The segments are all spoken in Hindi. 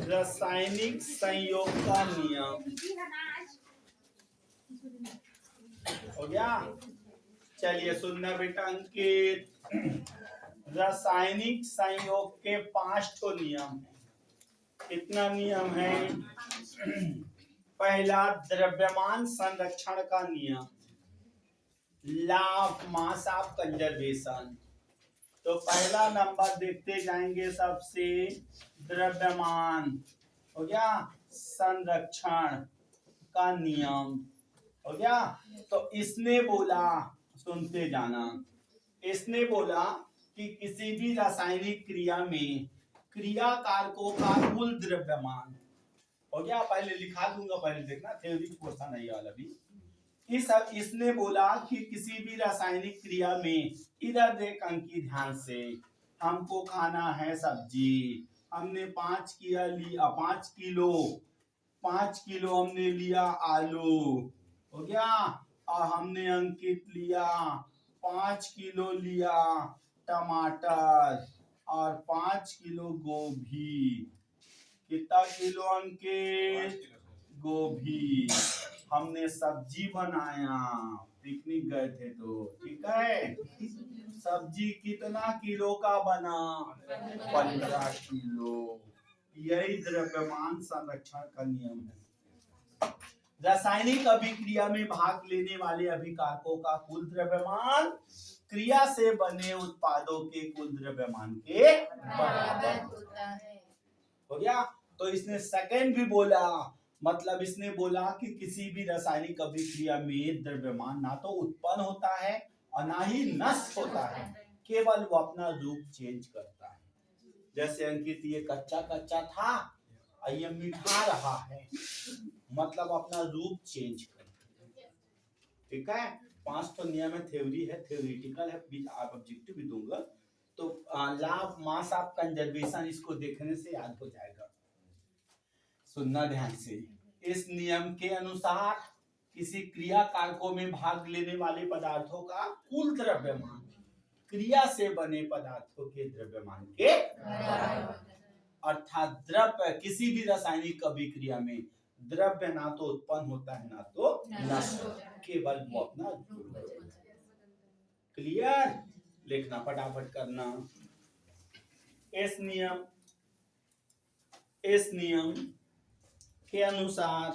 रासायनिक संयोग का नियम हो गया। चलिए सुनना बेटा अंकित, रासायनिक संयोग के 5 तो नियम है। कितना नियम है? पहला द्रव्यमान संरक्षण का नियम, law of mass of conservation. तो पहला नंबर देखते जाएंगे सबसे, द्रव्यमान हो गया, संरक्षण का नियम हो गया। तो इसने बोला, सुनते जाना, इसने बोला कि किसी भी रासायनिक क्रिया में क्रिया कारकों का कुल द्रव्यमान हो गया। पहले लिखा दूंगा, पहले देखना थ्योरी क्वेश्चन है ये वाला भी। इसने बोला कि किसी भी रासायनिक क्रिया में, इधर देख अंकित ध्यान से, हमको खाना है सब्जी, हमने 5 किलो हमने लिया आलू हो गया, और हमने अंकित लिया 5 किलो लिया टमाटर और 5 किलो गोभी। कितना किलो अंकित? गोभी। हमने सब्जी बनाया, पिकनिक गए थे तो, ठीक है। सब्जी कितना किलो का बना? 15 किलो। यही द्रव्यमान संरक्षण का नियम है। रासायनिक अभिक्रिया में भाग लेने वाले अभिकारकों का कुल द्रव्यमान क्रिया से बने उत्पादों के कुल द्रव्यमान के बराबर होता है। हो गया। तो इसने सेकंड भी बोला, मतलब इसने बोला कि किसी भी रासायनिक अभिक्रिया में द्रव्यमान ना तो उत्पन्न होता है और ना ही नष्ट होता है, केवल वो अपना रूप चेंज करता है। जैसे अंकित ये कच्चा कच्चा था और ये मीठा रहा है, मतलब अपना रूप चेंज करता है। ठीक है। 5 तो नियम है, थ्योरी है, थ्योरेटिकल है, बीच आप ऑब्जेक्टिव भी दूंगा। तो law of mass of conservation, इसको देखने से याद हो जाएगा, सुनना ध्यान से। इस नियम के अनुसार किसी क्रिया कारकों में भाग लेने वाले पदार्थों का कुल द्रव्यमान क्रिया से बने पदार्थों के द्रव्यमान के अर्थात द्रव्य, किसी भी रासायनिक अभिक्रिया में द्रव्य ना तो उत्पन्न होता है ना तो नष्ट, केवल वो अपना। क्लियर? लिखना फटाफट करना। इस नियम के अनुसार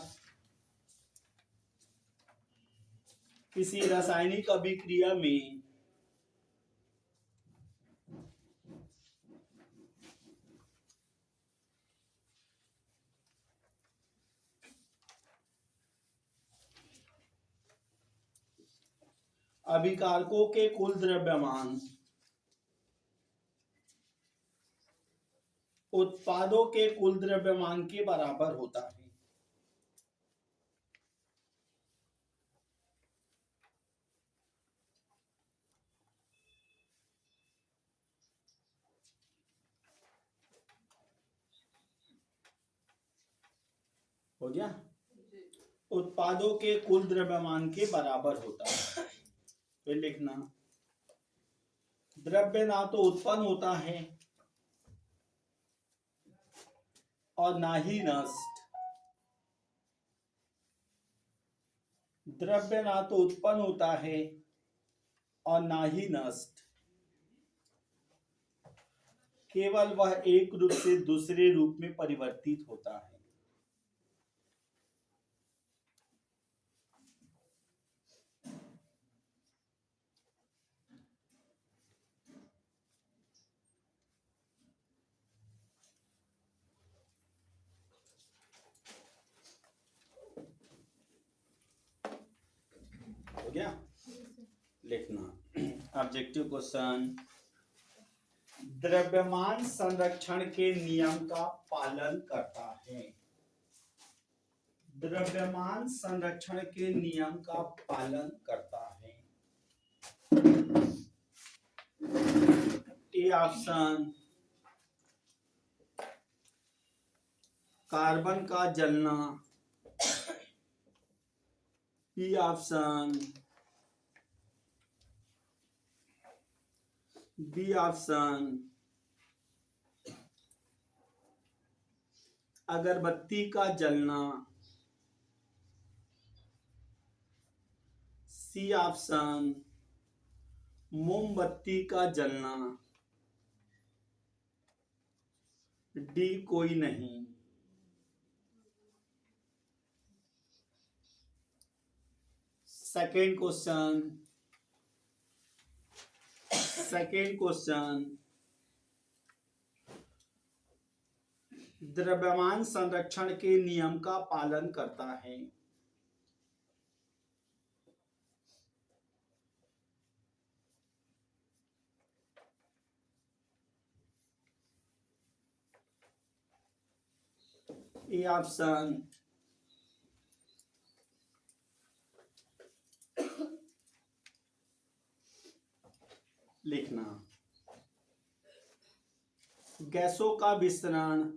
किसी रासायनिक अभिक्रिया में अभिकारकों के कुल द्रव्यमान उत्पादों के कुल द्रव्यमान के बराबर होता है। हो गया? उत्पादों के कुल द्रव्यमान के बराबर होता है। फिर लिखना, द्रव्य ना तो उत्पन्न होता है और ना ही नष्ट। द्रव्य ना तो उत्पन्न होता है और ना ही नष्ट, केवल वह एक रूप से दूसरे रूप में परिवर्तित होता है। हो गया? लिखना ऑब्जेक्टिव क्वेश्चन, द्रव्यमान संरक्षण के नियम का पालन करता है। द्रव्यमान संरक्षण के नियम का पालन करता है। ए ऑप्शन, कार्बन का जलना। बी ऑप्शन, अगरबत्ती का जलना, सी ऑप्शन मोमबत्ती का जलना, डी कोई नहीं। सेकेंड क्वेश्चन, द्रव्यमान संरक्षण के नियम का पालन करता है। ए ऑप्शन लिखना, गैसों का विस्तरण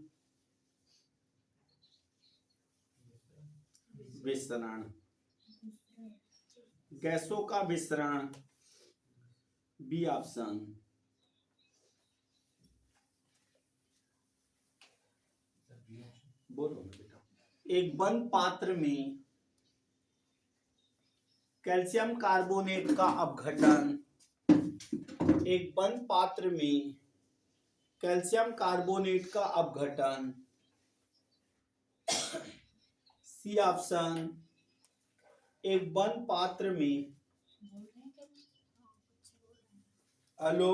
गैसों का विस्तरण, बी ऑप्शन। बोलो बेटा। एक बंद पात्र में कैल्शियम कार्बोनेट का अपघटन, एक बंद पात्र में कैल्शियम कार्बोनेट का अपघटन, सी ऑप्शन। एक बंद पात्र में, हेलो,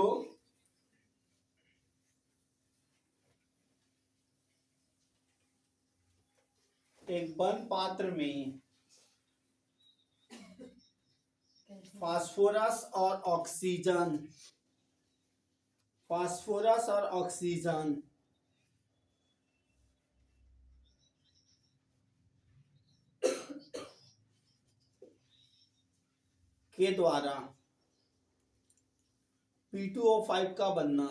एक बंद पात्र में फास्फोरस और ऑक्सीजन के द्वारा P2O5 का बनना,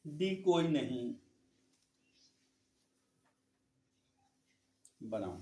डी कोई नहीं। बनाओ।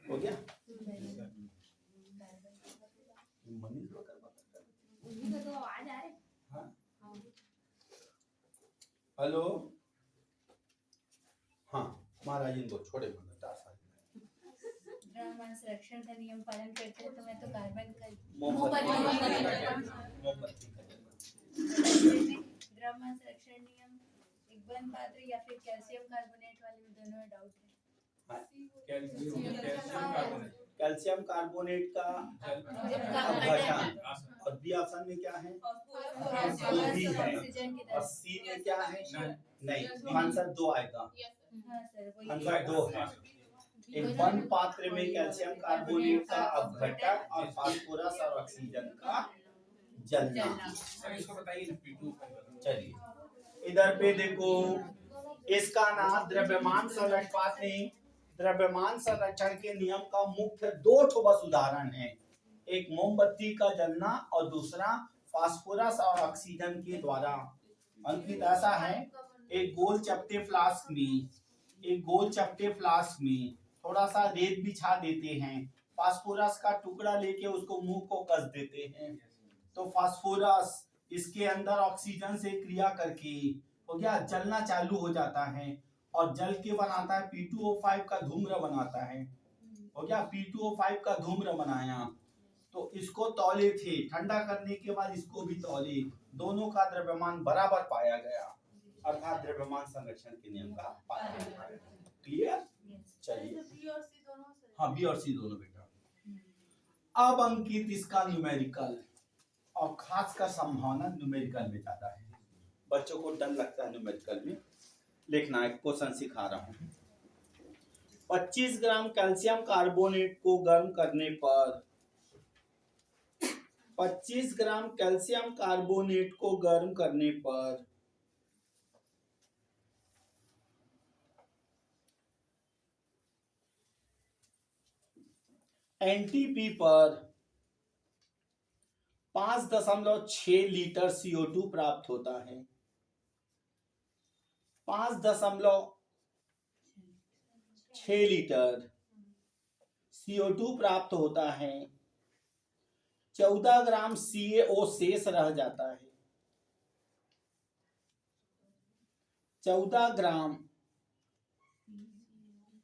हो गया? हेलो, हाँ महाराज इनको छोड़े द्रव्यमान संरक्षण का नियम पालन करते हैं तो मैं तो कार्बन का द्रव्यमान संरक्षण नियम एक बंद पात्र या फिर कैल्शियम कार्बोनेट वाले में दोनों में डाउट है। कैल्शियम कार्बोनेट का अपघटन, और बी ऑप्शन में क्या है? और सी में क्या है? नहीं, आंसर 2 आएगा। आंसर 2 है। एक बंद पात्र में कैल्शियम कार्बोनेट का अपघटन और फास्फोरस और ऑक्सीजन का जलना। चलिए इधर पे देखो, इसका नाम द्रव्यमान संरक्षण के नियम का मुख्य 2 ठो बस उदाहरण है। एक मोमबत्ती का जलना और दूसरा फास्फोरस और ऑक्सीजन के द्वारा। अंकित ऐसा है, एक गोल चपटे फ्लास्क में थोड़ा सा रेत बिछा देते हैं, फास्फोरस का टुकड़ा लेके उसको मुंह को कस देते हैं, तो फास्फोरस इसके अंदर ऑक्सीजन से क्रिया करके हो गया जलना चालू हो जाता है और जल के बनाता है P2O5 का धूम्र बनाता है। हो गया, P2O5 का धूम्र बनाया, तो इसको तौले थे, ठंडा करने के बाद इसको भी तौले, दोनों का द्रव्यमान बराबर पाया गया, अर्थात द्रव्यमान संरक्षण के नियम का पालन। क्लियर? चलिए, हाँ बी और सी दोनों बेटा। अब अंकित इसका न्यूमेरिकल और खासकर संभावना न्यूमेरिकल में ज्यादा है। बच्चों को डर लगता है न्यूमेरिकल में लिखना। एक क्वेश्चन सिखा रहा हूं। 25 ग्राम कैल्शियम कार्बोनेट को गर्म करने पर 25 ग्राम कैल्शियम कार्बोनेट को गर्म करने पर एनटीपी पर 5.6 लीटर CO2 प्राप्त होता है। 5.6 लीटर CO2 प्राप्त होता है। 14 ग्राम CaO शेष रह जाता है। 14 ग्राम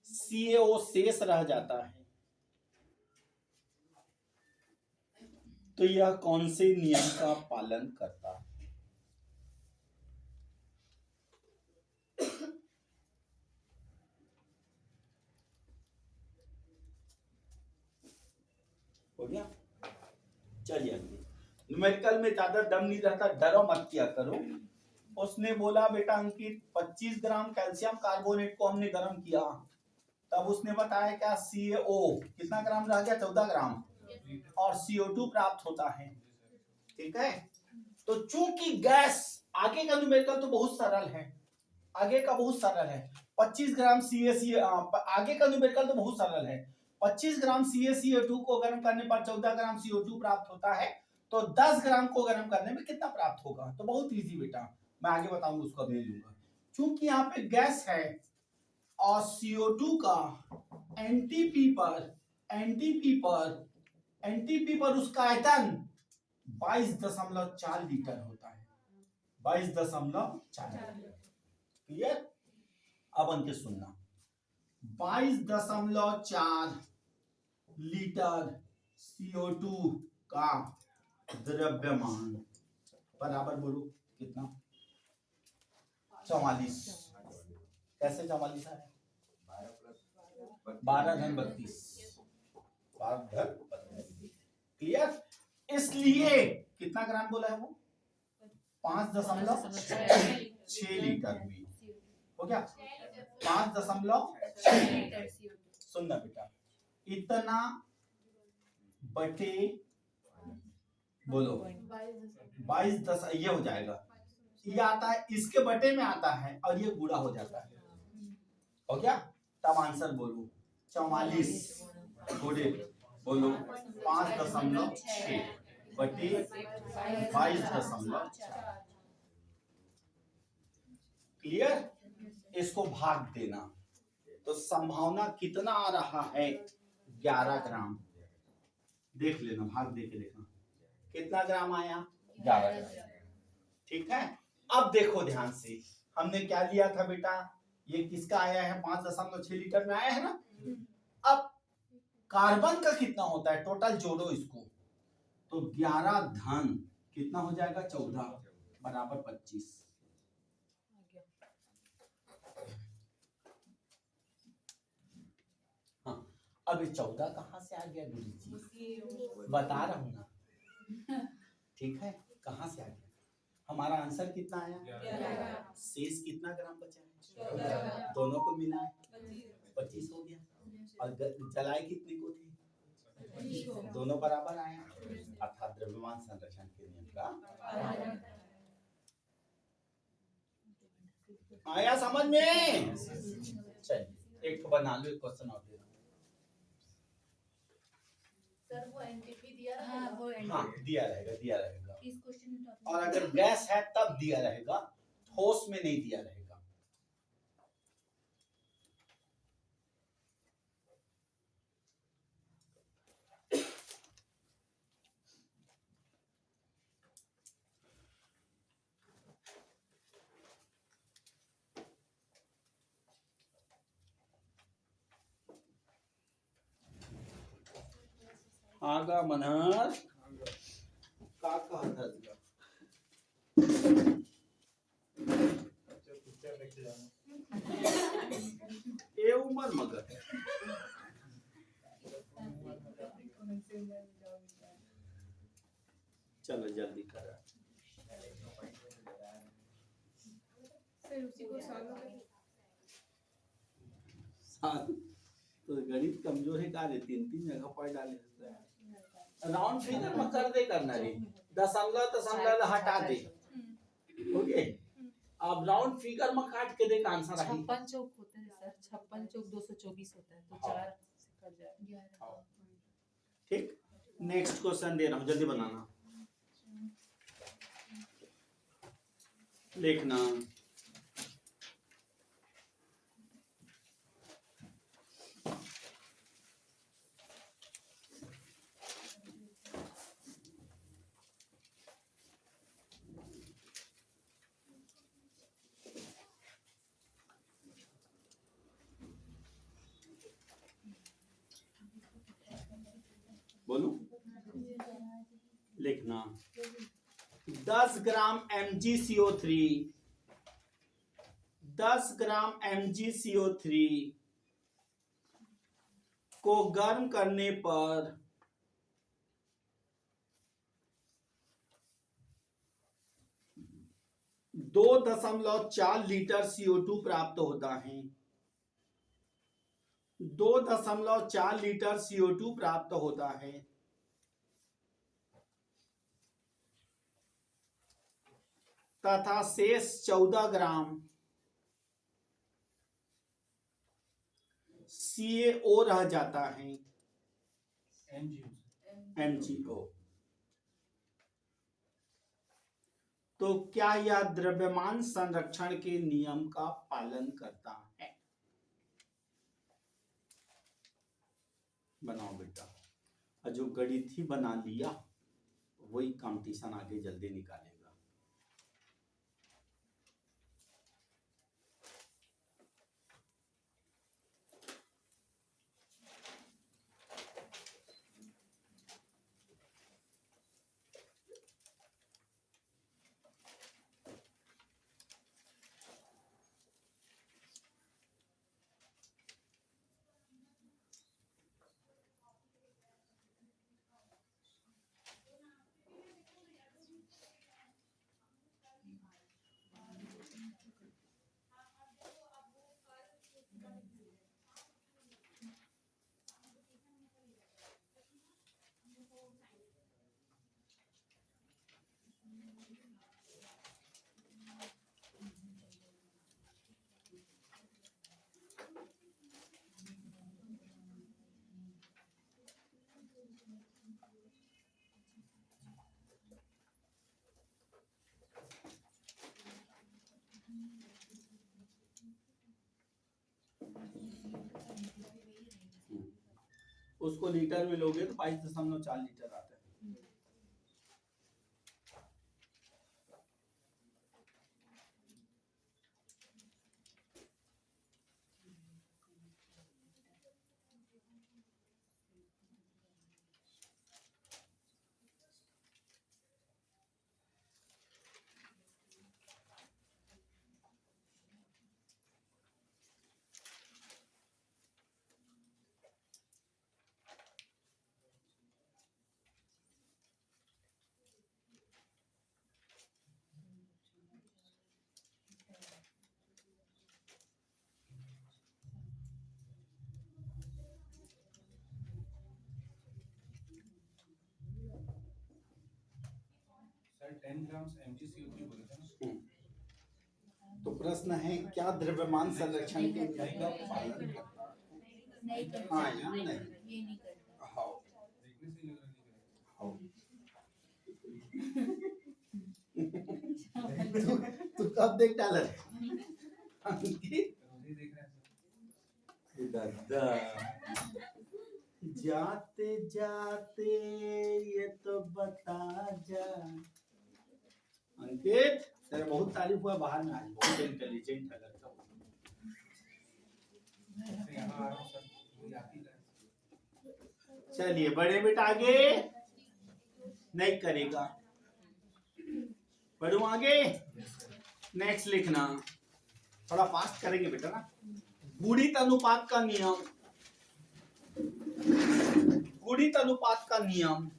CaO शेष रह जाता है। तो यह कौन से नियम का पालन करता है? हो गया? चलिए न्यूमेरिकल में ज्यादा दम नहीं रहता, डरो मत किया करो। उसने बोला बेटा अंकित 25 ग्राम कैल्शियम कार्बोनेट को हमने गर्म किया, तब उसने बताया क्या CaO कितना ग्राम रह गया? 14 ग्राम और CO2 प्राप्त होता है। ठीक है, तो चूंकि गैस आगे का न्यूमेरिकल तो बहुत सरल है, आगे का बहुत सरल है। 25 ग्राम आगे का न्यूमेरिकल तो बहुत सरल है। 25 ग्राम CaCO2 को गर्म करने पर 14 ग्राम CO2 प्राप्त होता है, तो 10 ग्राम को गर्म करने में कितना प्राप्त होगा? तो बहुत इजी बेटा, मैं आगे बताऊंगा, उसको भेज दूंगा। चूंकि यहाँ पे गैस है और CO2 का एनटीपी पर उसका आयतन 22.4 लीटर होता है। 22.4 क्लियर? अब अंक सुनना, 22.4 लीटर CO2 का द्रव्यमान बराबर बोलो कितना? 44। कैसे 44 है? 12 धन 32। क्लियर? इसलिए कितना ग्राम बोला है वो? 5.6 लीटर हुई। हो गया? 5.6 लीटर। सुनना बेटा, इतना बटे बोलो 22 ये हो जाएगा, ये आता है इसके बटे में आता है और ये गुणा हो जाता है। हो गया? तब आंसर बोलो 44 गुणे बोलो 5.6 बटे 22.4। क्लियर? इसको भाग देना तो संभावना कितना आ रहा है? 11 ग्राम। देख लेना, भाग दे के देखना कितना ग्राम आया? 11 ग्राम। ठीक है, अब देखो ध्यान से, हमने क्या लिया था बेटा? ये किसका आया है? 5.6 लीटर में आया है ना। अब कार्बन का कितना होता है? टोटल जोड़ो इसको, तो 11 धन कितना हो जाएगा? 14 बराबर 25। हाँ, अब ये 14 कहां से आ गया गुरु जी? बता रहा हूं ना। ठीक है, कहां से आ गया? हमारा आंसर कितना आया? शेष कितना ग्राम बचा है? दोनों को मिला है 25 हो गया। और जलाए कितने को थे? दोनों बराबर आया, अर्थात द्रव्यमान संरक्षण के नियम का आया समझ में? चलिए एक बना लो, एक क्वेश्चन और दे दो। सर वो एनटीपी दिया रहेगा? हाँ, वो हाँ दिया रहेगा। इस क्वेश्चन में तो और अगर गैस है तब दिया रहेगा, ठोस में नहीं दिया रहेगा। आगा मनहर का कहता ये उम्र मगर चलो जल्दी करो। फिर उसी को सॉल्व करें। तो गणित कमजोर है, का रे 3-3 जगह पढ़ डाले राउंड फिगर में कर दे करना रे, दशमलव दशमलव हटा दे। ओके, अब राउंड फिगर में काट के देख आंसर आई। 56 चौक होता है सर, 56 चौक 224 होता है, तो 4 से कट जाएगा। ठीक, नेक्स्ट क्वेश्चन दे रहा हूँ, जल्दी बनाना। लिखना बोलूं, लिखना 10 ग्राम MgCO3, 10 ग्राम MgCO3 को गर्म करने पर 2.4 लीटर CO2 प्राप्त होता है। 2.4 लीटर CO2 प्राप्त होता है। तथा शेष 14 ग्राम CaO रह जाता है। MgO। तो क्या यह द्रव्यमान संरक्षण के नियम का पालन करता है? बनाओ बेटा, जो गणित ही बना लिया वही कंपटीशन आगे जल्दी निकालेगा। उसको लीटर में लोगे तो 22.4 लीटर आता है। सर 10 ग्राम MgCO3 बोले थे ना। तो प्रश्न है क्या द्रव्यमान संरक्षण के नियम का पालन करता है? नहीं करता। हाँ या नहीं? ये नहीं करता। हाँ। देखने से लग रहा नहीं कर हाँ। तू कब देख डाला है? मुझे देख रहा है सर। दादा जाते जाते ये तो बता जा। अंकित तेरा बहुत तारीफ हुआ बाहर में, आज बहुत इंटेलिजेंट है लड़का। यहाँ आ रहा हूँ सर, मुझे आती है। चलिए बड़े बेटा आगे नहीं करेगा, बढ़ू आगे। नेक्स्ट लिखना, थोड़ा फास्ट करेंगे बेटा ना। गुणित अनुपात का नियम, गुणित अनुपात का नियम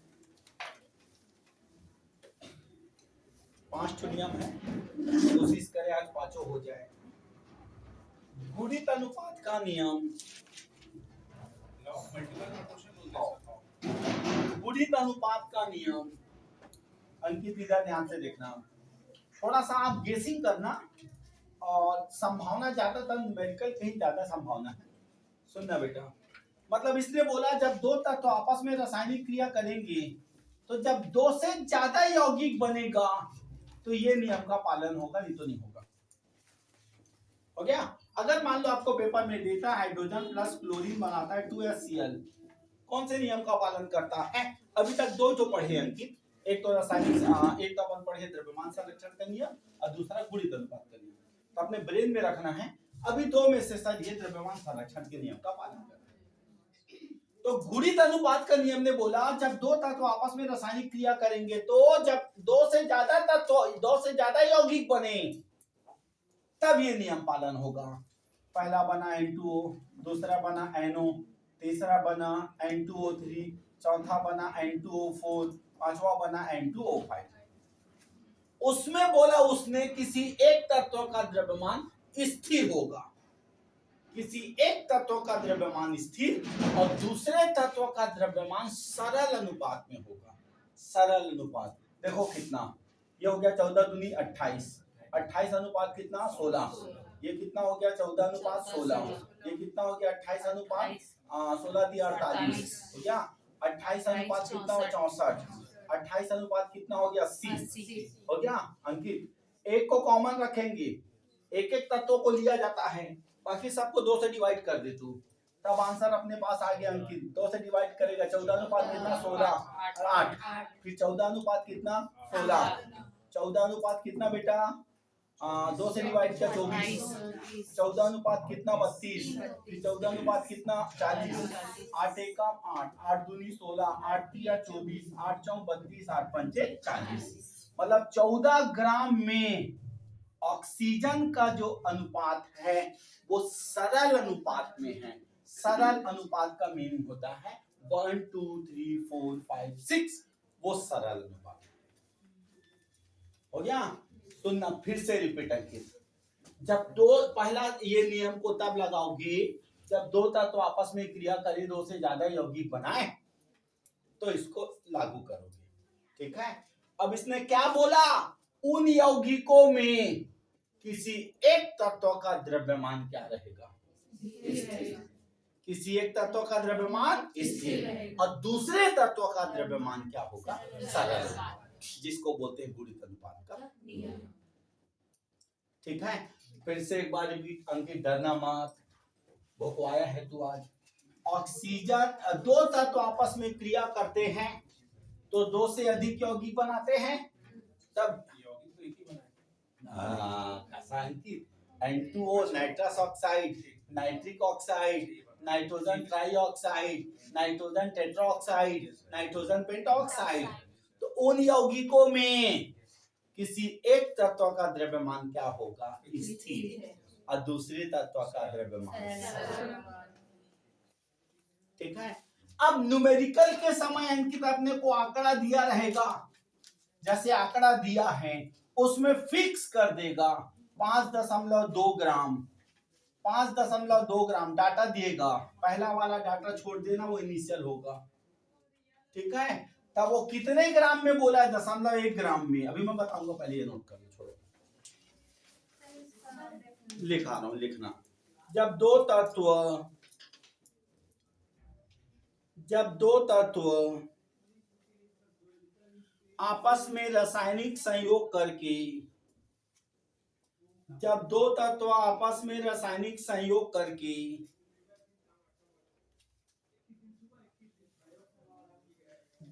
5 ठो नियम है, कोशिश करें आज पांचों हो जाए। गुणित अनुपात का नियम, Now, multiple proportion बोलते हैं sir. गुणित अनुपात का नियम। अंकित इधर ध्यान से देखना, थोड़ा सा आप गेसिंग करना और संभावना ज्यादातर न्यूमेरिकल कहीं ज्यादा संभावना है। सुनना बेटा, मतलब इसने बोला जब दो तत्व आपस में रासायनिक क्रिया करेंगे तो जब दो से ज्यादा यौगिक बनेगा तो ये नियम का पालन होगा, नहीं तो नहीं होगा। हो गया। अगर मान लो आपको पेपर में देता है हाइड्रोजन प्लस क्लोरीन बनाता है 2HCl, कौन से नियम का पालन करता है? अभी तक दो जो पढ़े अंकित, एक तो रासायनिक, एक तो अपन पढ़े द्रव्यमान संरक्षण का नियम और दूसरा गुणित अनुपात का नियम। तो अपने ब्रेन में रखना है, अभी दो में से शायद ये द्रव्यमान संरक्षण के नियम का पालन करना है। तो गुणित अनुपात का नियम ने बोला जब दो तत्व आपस में रासायनिक क्रिया करेंगे तो जब दो से ज्यादा तत्व, दो से ज्यादा यौगिक बने तब ये नियम पालन होगा। पहला बना N2O, दूसरा बना NO, तीसरा बना N2O3, चौथा बना N2O4, पांचवा बना N2O5। उसमें बोला उसने किसी एक तत्व का द्रव्यमान स्थिर होगा, किसी एक तत्व का द्रव्यमान स्थिर और दूसरे तत्व का द्रव्यमान सरल अनुपात में होगा। सरल अनुपात देखो कितना, ये हो गया 14 दूनी 28, 28 अनुपात कितना 16, ये कितना हो गया 14 अनुपात 16, ये कितना हो गया 28 अनुपात 16 × 48 हो गया, 28 अनुपात कितना हो 64, 28 अनुपात कितना हो गया 80 हो गया। अंकित एक को कॉमन रखेंगे, एक एक तत्व को लिया जाता है, बाकी सबको 2 से डिवाइड कर दे तू, तब आंसर अपने पास आ गया अंकित। 2 से डिवाइड करेगा 14 अनुपात कितना 16 8, फिर 14 अनुपात कितना 16, 14 अनुपात कितना बेटा 2 से डिवाइड किया 24, 14 अनुपात कितना 32, फिर 14 अनुपात कितना 40, 8 एकम 8, 8 दूनी 16, 8 तिया 24, 8 चौक 32, 8 पंचे 40, मतलब 14 ग्राम में ऑक्सीजन का जो अनुपात है वो सरल अनुपात में है। सरल अनुपात का मीनिंग होता है 1 2 3 4 5 6, वो सरल अनुपात हो गया। सुनना फिर से रिपीट अंकित, जब दो, पहला ये नियम को तब लगाओगे जब दो तत्व आपस में क्रिया करें, 2 से ज्यादा यौगिक बनाए तो इसको लागू करोगे, ठीक है। अब इसने क्या बोला, उन यौगिकों में किसी एक तत्व का द्रव्यमान क्या रहेगा, किसी एक तत्व का द्रव्यमान स्थिर और दूसरे तत्व का द्रव्यमान क्या होगा सरल, जिसको बोलते हैं गुणित अनुपात का नियम, ठीक है। फिर से एक बार रिपीट अंकित, डरना मत, वो आया है तू आज। ऑक्सीजन, दो तत्व आपस में क्रिया करते हैं तो 2 से अधिक यौगिक बनाते हैं, तब यौगिक तो एक ही बना है। N2O nitrous oxide, nitric oxide, nitrogen trioxide, nitrogen tetroxide, nitrogen pentoxide, तो उन यौगिकों में किसी एक तत्व का द्रव्यमान क्या होगा स्थिर और दूसरे तत्व का द्रव्यमान, ठीक है। अब न्यूमेरिकल के समय अंकित अपने को आंकड़ा दिया रहेगा, जैसे आंकड़ा दिया है उसमें फिक्स कर देगा 5.2 ग्राम, 5.2 ग्राम डाटा दिएगा, पहला वाला डाटा छोड़ देना, वो इनिशियल होगा, ठीक है। तब वो कितने ग्राम में बोला है 0.1 ग्राम में, अभी मैं बताऊंगा, पहले ये नोट कर लो, छोड़ो लिखा रहा हूं, लिखना। जब दो तत्व आपस में रासायनिक संयोग करके, जब दो तत्व आपस में रासायनिक संयोग करके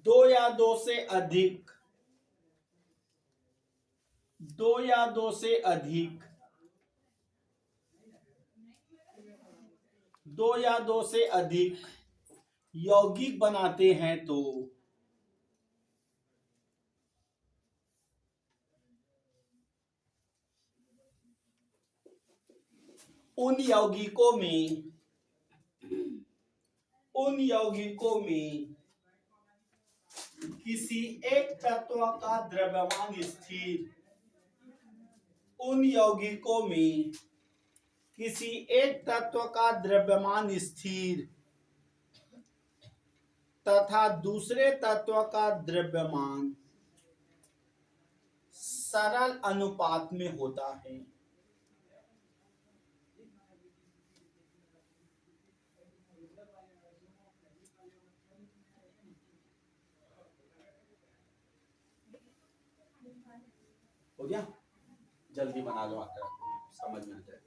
दो या दो से अधिक यौगिक बनाते हैं तो उन यौगिकों में किसी एक तत्व का द्रव्यमान स्थिर उन यौगिकों में किसी एक तत्व का द्रव्यमान स्थिर तथा दूसरे तत्व का द्रव्यमान सरल अनुपात में होता है। हो गया, जल्दी बना लो आकर समझ में आ जाएगा।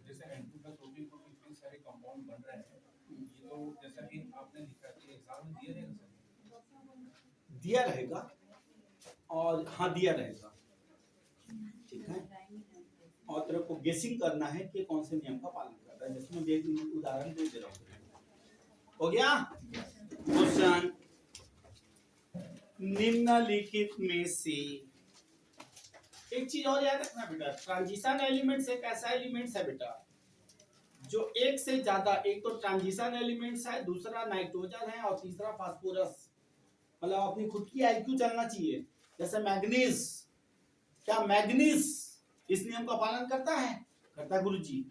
जैसे N2 plus OP को इतने सारे कंपाउंड बन रहे हैं, ये तो जैसा कि आपने लिखा कि एग्जाम में दिया रहेगा सर? दिया रहेगा, और हाँ दिया रहेगा, ठीक है। और तेरे को गेसिंग करना है कि कौन से नियम का पालन कर रहा है, जिसमें एक उदाहरण दे रहा हूँ। हो गया क्वेश्चन, निम्नलिखित में से एक चीज और याद रखना बेटा, ट्रांजिशन एलिमेंट्स एक ऐसा एलिमेंट्स है बेटा जो एक से ज्यादा, एक तो ट्रांजिशन एलिमेंट्स है, दूसरा नाइट्रोजन है और तीसरा फास्फोरस, मतलब अपनी खुद की आईक्यू चलना चाहिए। जैसे मैग्नीज, क्या मैग्नीज इस नियम का पालन करता है? करता है गुरुजी।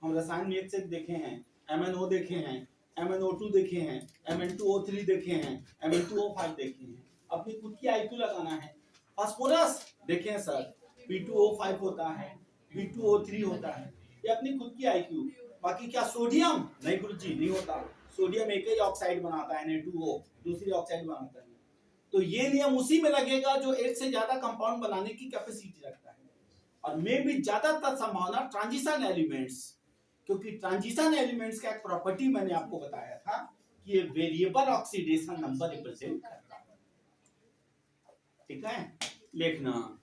हम रसायन में एक से एक देखे हैं, MnO देखे हैं, MnO2 देखे हैं, Mn2O3 देखे हैं, Mn2O5 देखे हैं। अपनी खुद की आईक्यू लगाना है। फास्फोरस देखे हैं सर, P2O5 होता है, P2O3 होता है, ये अपनी खुद की आईक्यू। बाकी क्या सोडियम? नहीं गुरुजी, नहीं होता। सोडियम एक ही ऑक्साइड बनाता है, Na2O, दूसरी ऑक्साइड बनाता है। तो ये नियम उसी में लगेगा जो एक से ज्यादा कंपाउंड बनाने की कैपेसिटी रखता है। और में भी ज्यादातर संभावना ट्रांजिशन एलिमेंट्स, क्योंकि ट्रांजिशन एलिमेंट्स का एक प्रॉपर्टी मैंने आपको बताया था कि ये वेरिएबल ऑक्सीडेशन नंबर रिप्रेजेंट करता है। ठीक है, लिखना,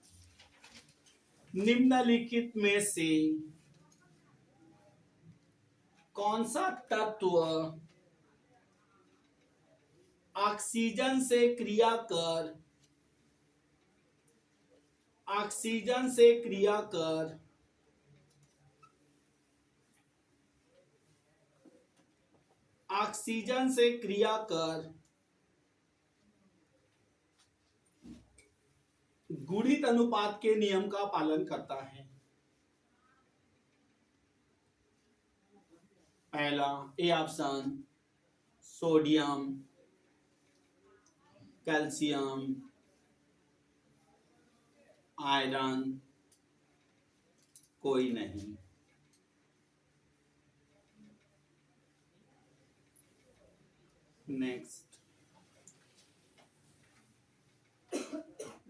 निम्नलिखित में से कौन सा तत्व ऑक्सीजन से क्रिया कर ऑक्सीजन से क्रिया कर ऑक्सीजन से क्रिया कर गुणित अनुपात के नियम का पालन करता है? पहला A option sodium, calcium, iron, कोई नहीं। नेक्स्ट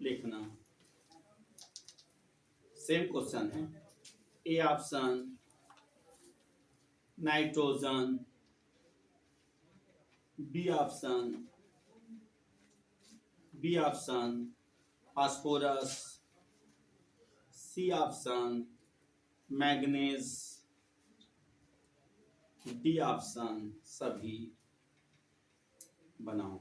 लिखना, सेम क्वेश्चन है। A option nitrogen, B option phosphorus, C option manganese, D option सभी। बनाओ।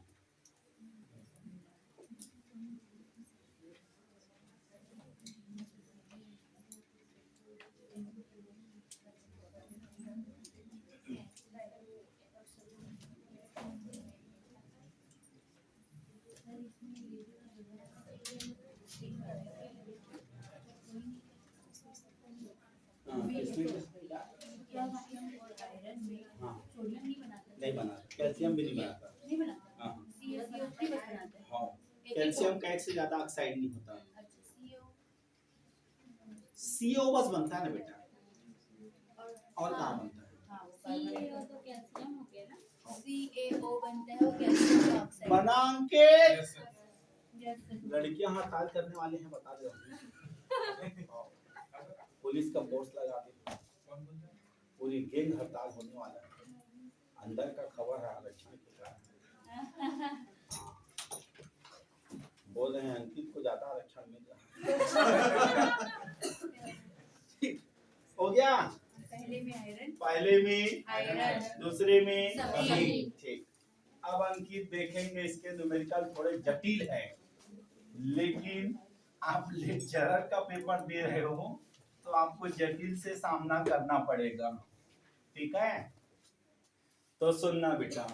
कैल्शियम भी नहीं बनाता। नहीं बनाता, हाँ CaCO3 बस बनाता है। हाँ, एक कैल्शियम का एक से ज्यादा ऑक्साइड नहीं होता। अच्छा, CO CO बस बनता है ना बेटा, और कहाँ हाँ, बनता है? हाँ वो कार्बोनेट CaO तो कैल्शियम हो गया ना, CaO बनता है वो कैल्शियम का ऑक्साइड। बना अंकित, यस सर। Yes, sir. लड़कियां हड़ताल करने वाले हैं बता दो। पुलिस का फोर्स लगा दे, कौन बोल रहा है? पूरी गैंग हड़ताल होने वाला है। अंदर का खबर है आरक्षण के कारण। बोल रहे हैं अंकित को ज्यादा आरक्षण मिल रहा है। हो गया, पहले में आयरन, पहले में आयरन, दूसरे में सभी। ठीक। अब अंकित देखेंगे, इसके न्यूमेरिकल थोड़े जटिल है, लेकिन आप लेक्चरर का पेपर दे रहे हो तो आपको जटिल से सामना करना पड़ेगा, ठीक है? तो सुनना बेटा,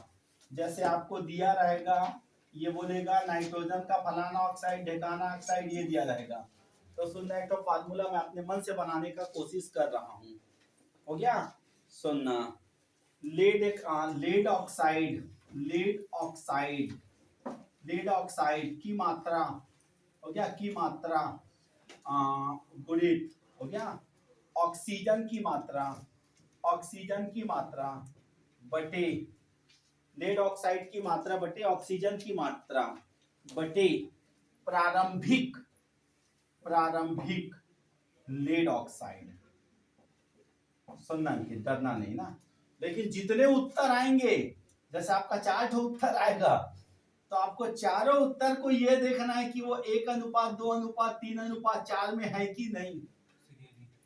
जैसे आपको दिया रहेगा, ये बोलेगा नाइट्रोजन का फलाना ऑक्साइड ढेकाना ऑक्साइड, ये दिया रहेगा, तो सुनना, एक तो फार्मूला मैं अपने मन से बनाने का कोशिश कर रहा हूँ। हो गया? सुनना, लेड ऑक्साइड, लेड ऑक्साइड की मात्रा, हो गया, की मात्रा गुणित, हो गया, ऑक्सीजन की मात्रा बटे, लेड ऑक्साइड की मात्रा बटे ऑक्सीजन की मात्रा बटे प्रारंभिक लेड ऑक्साइड। सुनना कि डरना नहीं ना, लेकिन जितने उत्तर आएंगे, जैसे आपका 4 उत्तर आएगा, तो आपको चारों उत्तर को यह देखना है कि वो 1:2:3:4 में है कि नहीं।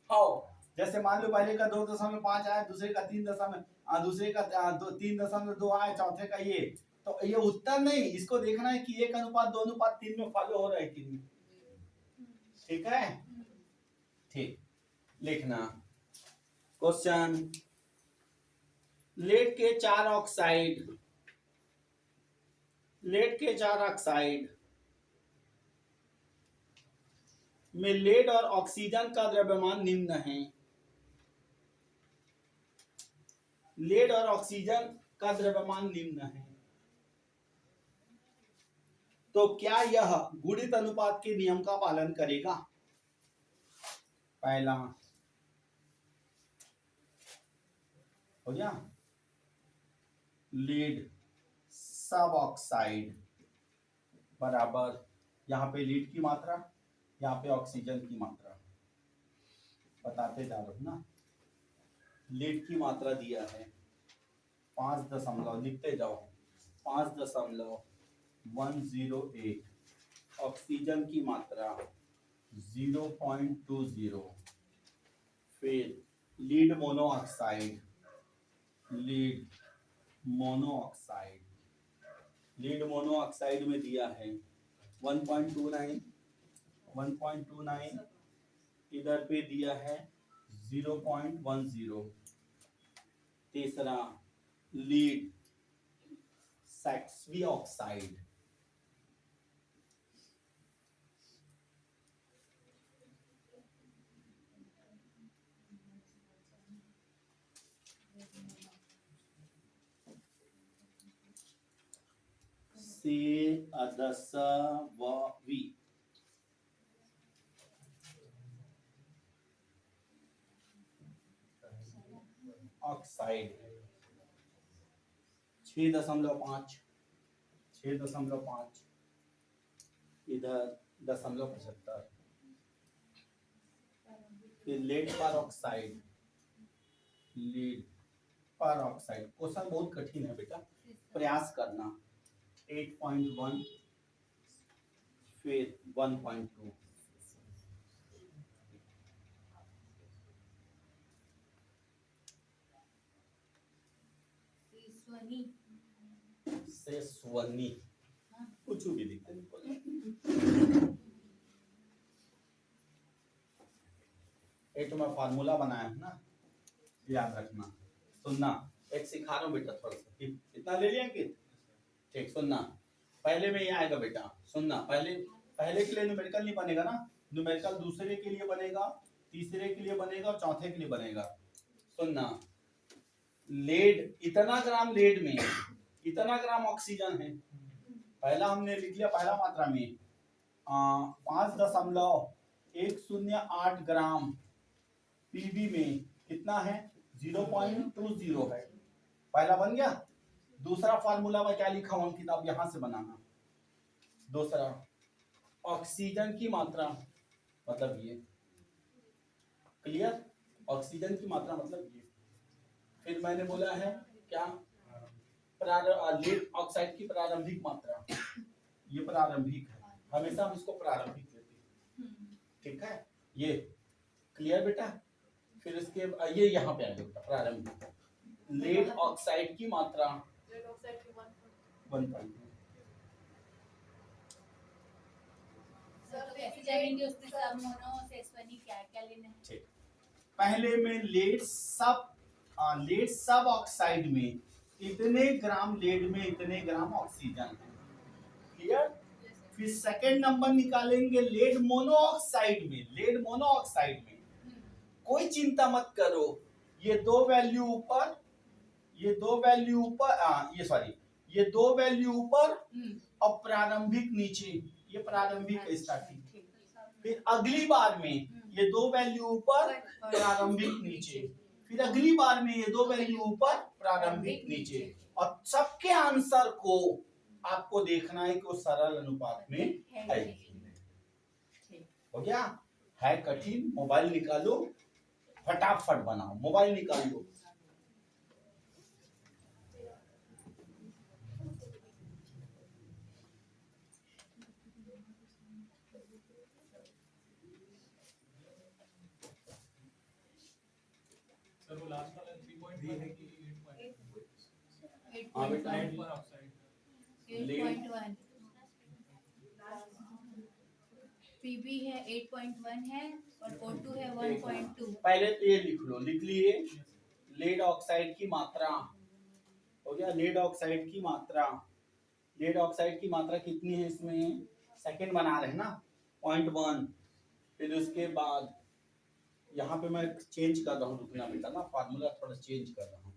हाँ, जैसे मान लो पहले का 2.5 आया, दूसरे का 3.2 आया, चौथे का ये, तो ये उत्तर नहीं, इसको देखना है कि 1:2:3 में फॉलो हो रहा है कि नहीं। ठीक है? ठीक, लिखना क्वेश्चन, लेड के 4 ऑक्साइड में लेड और ऑक्सीजन का द्रव्यमान निम्न है। लेड और ऑक्सीजन का द्रव्यमान निम्न है, तो क्या यह गुणित अनुपात के नियम का पालन करेगा? पहला, हो गया, लीड सब ऑक्साइड बराबर, यहाँ पे लीड की मात्रा, यहाँ पे ऑक्सीजन की मात्रा, बताते जा रहे हो ना। लीड की मात्रा दिया है 5 लिखते जाओ, 5.108, ऑक्सीजन की मात्रा 0.20, फिर लीड मोनोऑक्साइड में दिया है 1.29, इधर पे दिया है 0.10। तीसरा, लीड सैक्सवी ऑक्साइड, C10V ऑक्साइड 6.5, इधर 0.75। फिर लेड पर ऑक्साइड, क्वेश्चन बहुत कठिन है बेटा, प्रयास करना। 8.1, फिर 1.2, से स्वनी, कुछ भी लिखते नहीं। एक तो मैं फार्मूला बनाया हूं ना, याद रखना। सुनना, एक सिखा रहा हूँ बेटा, थोड़ा सा इतना ले लिया कि ठीक। सुनना, पहले में ये आएगा बेटा, सुनना, पहले के लिए न्यूमेरिकल नहीं बनेगा ना, न्यूमेरिकल दूसरे के लिए बनेगा, तीसरे के लिए बनेगा और चौथे के लिए बनेगा। सुनना, लेड, इतना ग्राम लेड में इतना ग्राम ऑक्सीजन है। पहला हमने लिख लिया पहला मात्रा में 5.108 ग्राम पीबी में कितना है 0.20 है। पहला बन गया। दूसरा फार्मूला में क्या लिखा हुआ किताब यहां से बनाना। दूसरा ऑक्सीजन की मात्रा मतलब ये क्लियर, ऑक्सीजन की मात्रा मतलब ये। फिर मैंने बोला है क्या लीड ऑक्साइड की प्रारंभिक मात्रा, ये प्रारंभिक है, हमेशा हम इसको प्रारंभिक लेते हैं, ठीक है। ये क्लियर बेटा। फिर इसके ये यहाँ पे आएगा बेटा प्रारंभिक लीड ऑक्साइड की मात्रा 1.1। सर तो कैसे जानेंगे उसमें सब मोनो सेस्वनी क्या क्या लेना है? ठीक, पहले में लेड सब ऑक्साइड में इतने ग्राम लेड में इतने ग्राम ऑक्सीजन है, क्लियर। फिर सेकंड नंबर निकालेंगे लेड मोनोऑक्साइड में। लेड मोनोऑक्साइड में कोई चिंता मत करो, ये दो वैल्यू ऊपर, ये दो वैल्यू ऊपर, ये दो वैल्यू ऊपर और प्रारंभिक नीचे, ये प्रारंभिक स्टार्टिंग। फिर अगली बार में ये दो वैल्यू ऊपर प्रारंभिक नीचे, फिर अगली बार में ये दो वैल्यू ऊपर प्रारंभिक नीचे, और सबके आंसर को आपको देखना है कि वो सरल अनुपात में है। हो गया। है कठिन, मोबाइल निकालो फटाफट बनाओ, मोबाइल निकालो। सर वो लास्ट वाला 3.1 है कि 8.1? हाँ बेटा, लेड पर ऑक्साइड 8.1 पीबी है 8.1 है और O2 है 1.2। पहले तो ये लिख लो, लिख लिए लेड ऑक्साइड की मात्रा। हो गया। लेड ऑक्साइड की मात्रा, लेड ऑक्साइड की मात्रा कितनी है इसमें, सेकंड बना रहे हैं ना 0.1। फिर उसके बाद यहाँ पे मैं चेंज कर रहा हूँ, रुकना बेटा ना, फार्मूला थोड़ा चेंज कर रहा हूँ।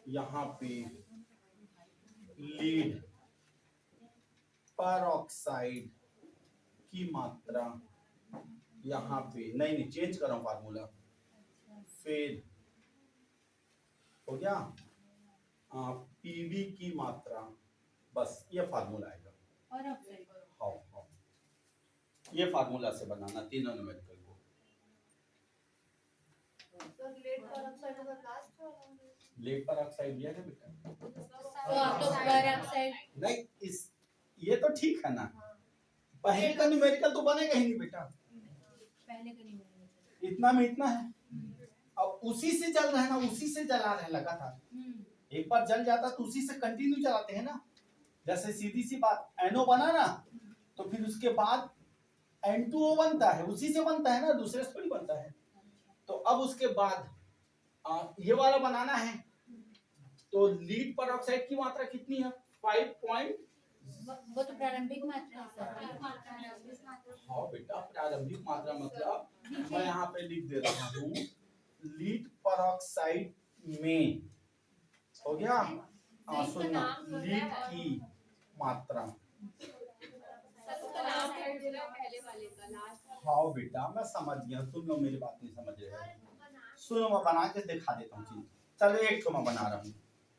यहाँ पे लीड पर ऑक्साइड की मात्रा, यहाँ पे नहीं चेंज कर रहा हूँ फार्मूला। फिर हो गया पीबी की मात्रा, बस ये फार्मूला आएगा। और ऑक्साइड हाँ, ये फार्मूला से बनाना तीनों न्यूमेरिकल को। लेड पर ऑक्साइड लिया है बेटा, तो पर ऑक्साइड नहीं इस ये तो ठीक है ना, पहले का न्यूमेरिकल तो बनेगा ही नहीं बेटा, पहले का नहीं बनेगा। इतना में इतना है। अब उसी से चल रहा है ना, उसी से चला रहे लगातार। एक बार जल जाता तो उसी से कंटिन्यू चलाते हैं ना। जैसे सीधी सी बात NO बना ना, तो फिर उसके बाद N2O बनता है, उसी से बनता है ना, दूसरे से नहीं बनता है। तो अब उसके बाद ये वाला बनाना है, तो लीड पर ऑक्साइड की मात्रा कितनी है 5. वो तो प्रारंभिक मात्रा है सर। हाँ बेटा, प्रारंभिक मात्रा मतलब मैं यहाँ पे लिख दे रहा हूँ लीड पर ऑक्साइड में। हो गया। सुनना, लीड की मात्रा। हाँ बेटा मैं समझ गया, सुन लो मेरी बात नहीं समझ रहे, सुनो मैं बना के दिखा देता हूँ चीज। चलो एक तो मैं बना रहा हूँ।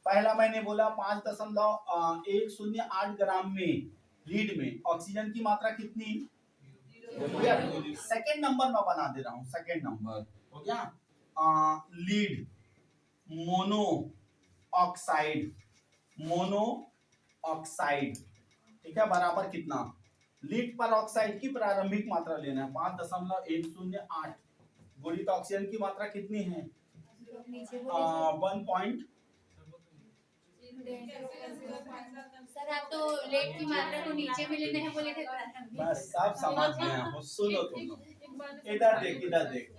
पहला मैंने बोला 5.108 ग्राम में लीड में ऑक्सीजन की मात्रा कितनी। सेकेंड नंबर में बना दे रहा हूँ, सेकेंड नंबर हो गया। Lead mono oxide, mono oxide, ठीक है, बराबर कितना, लीड पर ऑक्साइड की प्रारंभिक मात्रा लेना है 5.108 गुणित ऑक्सीजन की मात्रा कितनी है 1. सर आप तो लेड की मात्रा को नीचे में लेने हैं बोले थे। बस सब समझ गया हूँ। सुनो तुम इधर देख, इधर देख,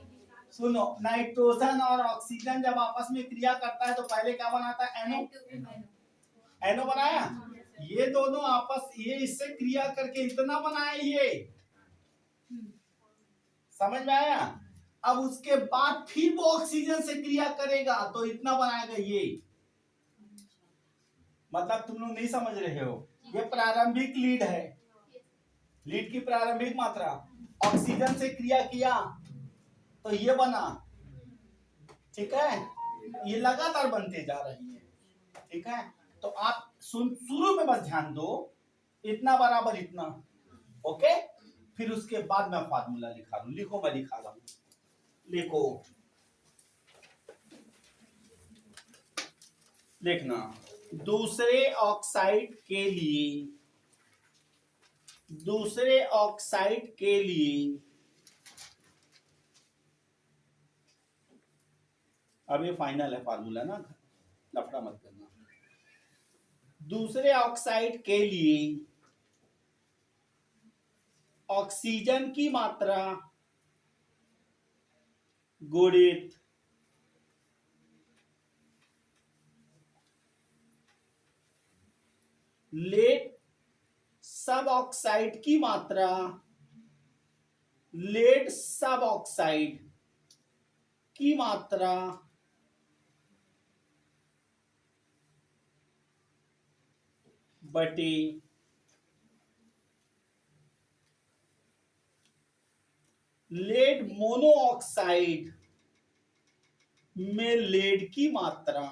सुनो। नाइट्रोजन और ऑक्सीजन जब आपस में क्रिया करता है तो पहले क्या बनाता है NO, NO बनाया। ये दोनों आपस, ये इससे क्रिया करके इतना बनाया, ये समझ में आया। अब उसके बाद फिर वो ऑक्सीजन से क्रिया करेगा तो इतना बनाएगा ये। मतलब तुम लोग नहीं समझ रहे हो, ये प्रारंभिक लीड है, लीड की प्रारंभिक मात्रा। ऑक्सीजन से क्रिया किया तो ये बना, ठीक है, ये लगातार बनते जा रही है, ठीक है। तो आप शुरू में बस ध्यान दो, इतना बराबर इतना, ओके। फिर उसके बाद मैं फार्मूला लिखा रहा हूं, लिखो, मैं लिखा रहा हूं, लिखो, लिखना। दूसरे ऑक्साइड के लिए, दूसरे ऑक्साइड के लिए, अब ये फाइनल है फार्मूला ना, लफड़ा मत करना। दूसरे ऑक्साइड के लिए ऑक्सीजन की मात्रा गुणित लेड सब ऑक्साइड की मात्रा, लेड सब ऑक्साइड की मात्रा बटे लेड मोनोऑक्साइड में लेड की मात्रा,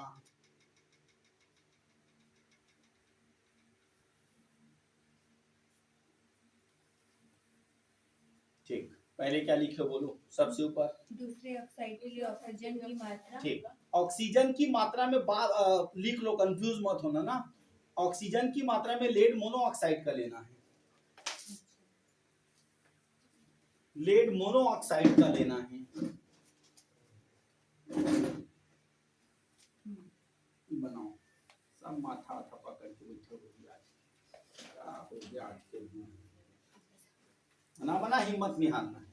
ठीक। पहले क्या लिखे बोलो, सबसे ऊपर दूसरे ऑक्साइड के लिए ऑक्सीजन की मात्रा, ठीक। ऑक्सीजन की मात्रा में लिख लो, कंफ्यूज मत होना ना। ऑक्सीजन की मात्रा में लेड मोनोऑक्साइड का लेना है, लेड मोनोऑक्साइड का लेना है। बनाओ, सब माथा थपा करके बैठे हो गया, क्या हो गया आज के दिन। बना बना, हिम्मत नहीं हारना है।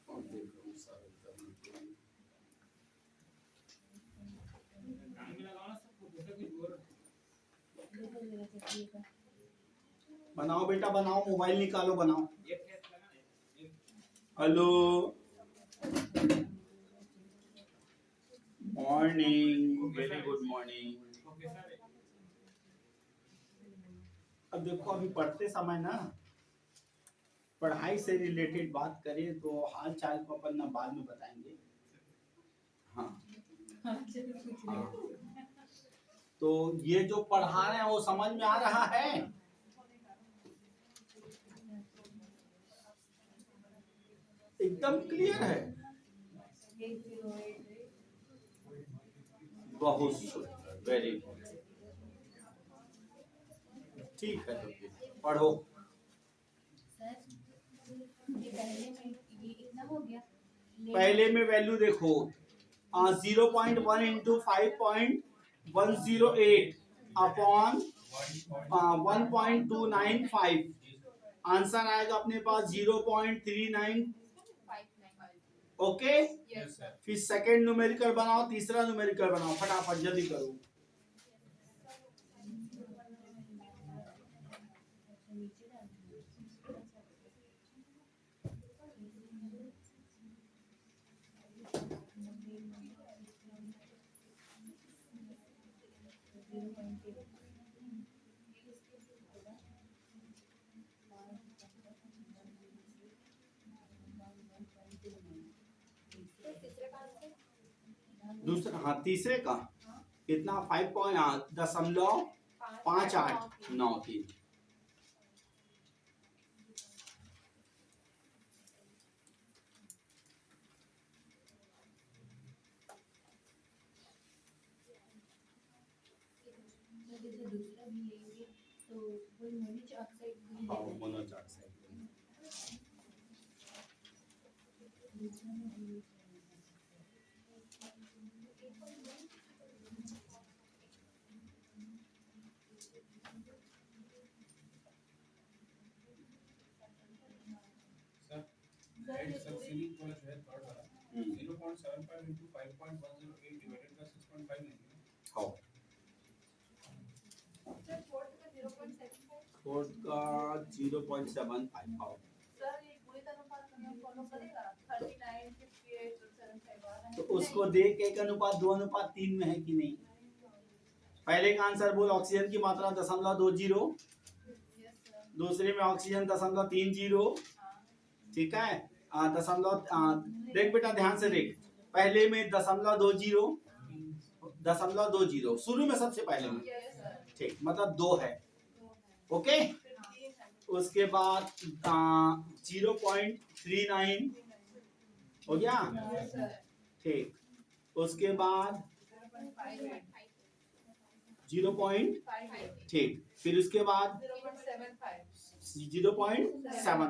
और देख रहा हूँ सारे करने के लिए। बनाओ बेटा बनाओ, मोबाइल निकालो, बनाओ। Hello, morning, very good morning. अब देखो, अभी पढ़ते समय ना पढ़ाई से रिलेटेड बात करें तो हाल चाल को अपन ना बाद में बताएंगे। हाँ, हाँ। तो ये जो पढ़ा रहे हैं वो समझ में आ रहा है? एकदम क्लियर है, बहुत सुंदर, वेरी गुड। ठीक है, तो फिर पढ़ो। सर ये पहले में ये इतना हो गया, पहले में वैल्यू देखो, 0.1 इंटू 5.108 अपॉन 1.295, आंसर आएगा अपने पास 0.39। Okay, yes sir. फिर सेकंड न्यूमेरिकल बनाओ, तीसरा न्यूमेरिकल बनाओ, फटाफट जल्दी करो। दूसरा, हाँ, तीसरे का कितना, 5.5893। जैसे दूसरा भी लेंगे तो वो मोनिच ऑक्साइड भी हाँ, लेंगे। मोनोऑक्साइड। दूसरा में भी सर राइट सक्सीडिंग वाला जो है थर्ड वाला 0.75 into 5.108 divided by 6.5 लेंगे। हाँ, सर फोर्थ का 0.75 फोर्थ का 0.75। हाँ, सर ये गुणित अनुपात हमें फॉलो करेगा 39 58 और तो उसको देख 1:2:3 में है कि नहीं। पहले का आंसर बोल, ऑक्सीजन की मात्रा 0.20, दूसरे में ऑक्सीजन 0.30, ठीक है। देख बेटा ध्यान से देख, पहले में 0.20 शुरू में सबसे पहले में, ठीक, मतलब 2 है, ओके। उसके बाद 0.39 हो गया, ठीक। उसके बाद 0. ठीक, फिर उसके बाद 0.75,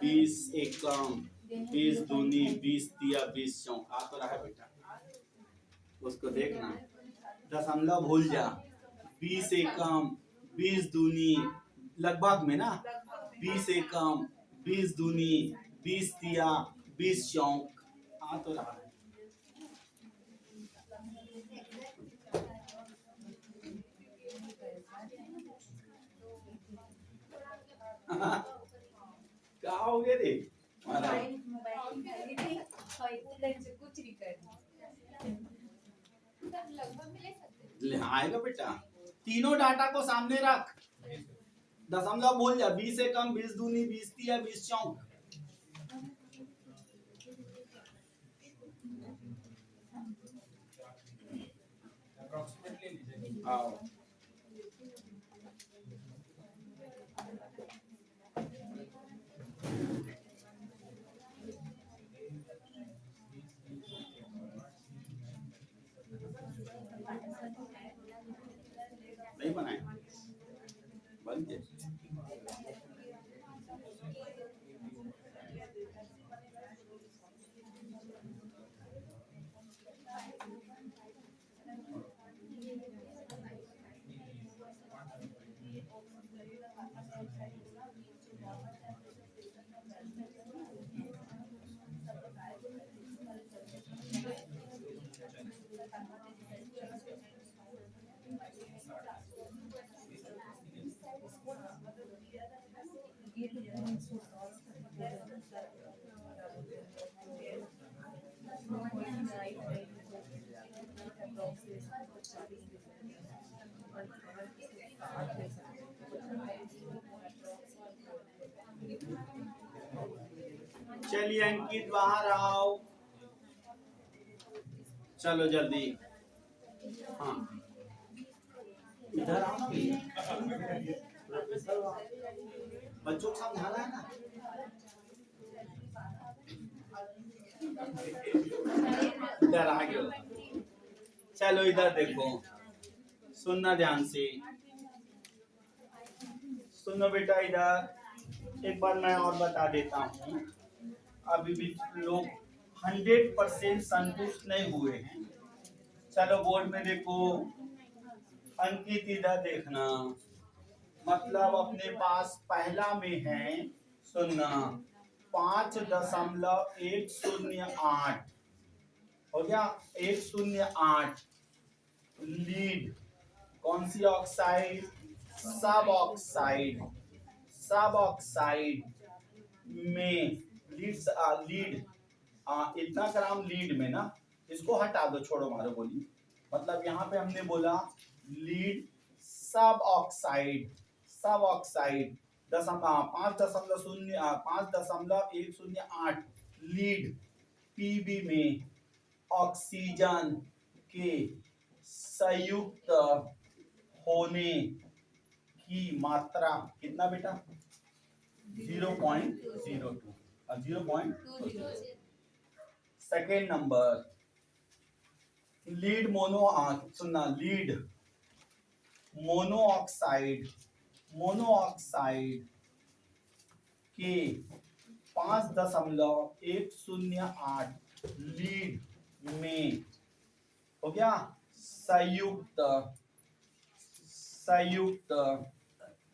20 एकम, 20 दूनी, 20 तिया, 20 चौक, आ तो रहा है बेटा, उसको देखना, दशमलव भूल जा, 20 एकम, 20 दूनी, लगभग में ना, 20 एकम, 20 दूनी, 20 तिया, 20 चौक, आ तो रहा है। क्या हो गया रे हमारा? कुछ नहीं करना। आएगा बेटा, तीनों डाटा को सामने रख, दशमलव बोल जा, 20 एकम, 20 दूनी, 20 तिया, 20 चौक। अप्रॉक्सीमेटली लीजिए। आओ नहीं बनाए, बन गए। चलिए अंकित बाहर आओ, चलो जल्दी, हाँ इधर आओ ना भैया, बच्चों को समझाना है ना। इधर आ गए, चलो इधर देखो, सुनना ध्यान से, सुनो बेटा इधर एक बार मैं और बता देता हूँ, अभी भी लोग 100% संतुष्ट नहीं हुए हैं। चलो बोर्ड में देखो, अंकित इधर देखना, मतलब अपने पास पहला में है, सुनना, 5.108 हो गया, 108 लीड, कौन सी ऑक्साइड, सब ऑक्साइड, सब ऑक्साइड में लीड इतना ग्राम लीड में ना, इसको हटा दो, छोड़ो मारो बोली, मतलब यहाँ पे हमने बोला लीड सब ऑक्साइड, सब ऑक्साइड 5.108 लीड पीबी में ऑक्सीजन के संयुक्त होने की मात्रा कितना बेटा, 0.02, 0.2। सेकेंड नंबर, लीड सुनना, लीड मोनोऑक्साइड, मोनोऑक्साइड के 5.108 लीड में हो गया संयुक्त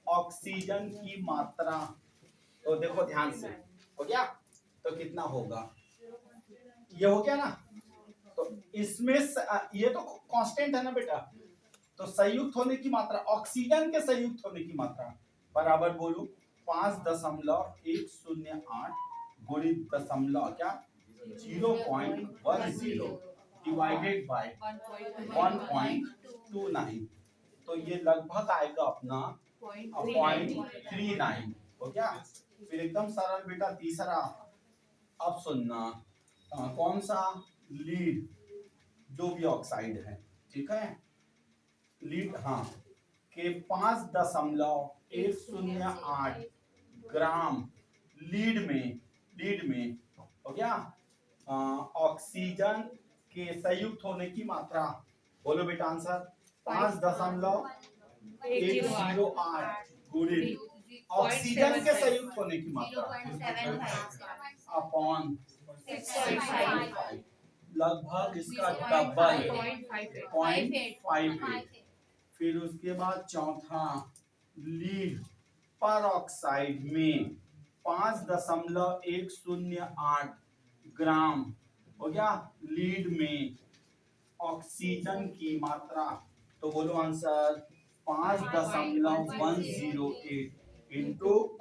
ऑक्सीजन की मात्रा, तो देखो ध्यान से, हो गया, तो कितना होगा, ये हो गया ना, तो इसमें ये तो कांस्टेंट है ना बेटा, तो संयुक्त होने की मात्रा, ऑक्सीजन के संयुक्त होने की मात्रा बराबर बोलो 5.108 गुणित दशमलव क्या 0.10 डिवाइडेड बाय 1.29, तो ये लगभग आएगा अपना 0.39 हो गया। फिर एकदम सरल बेटा तीसरा, अब सुनना कौन सा लीड जो भी ऑक्साइड है, ठीक है, लीड हाँ के 5.108 ग्राम लीड में हो गया ऑक्सीजन के संयुक्त होने की मात्रा, बोलो बेटा आंसर 5.108 गुणित ऑक्सीजन के संयुक्त होने की मात्रा अपॉन 6.5, लगभग इसका डबल 0.58। फिर उसके बाद चौथा लीड पर ऑक्साइड में 5.108 ग्राम हो गया लीड में ऑक्सीजन की मात्रा, तो बोलो answer 5.108 into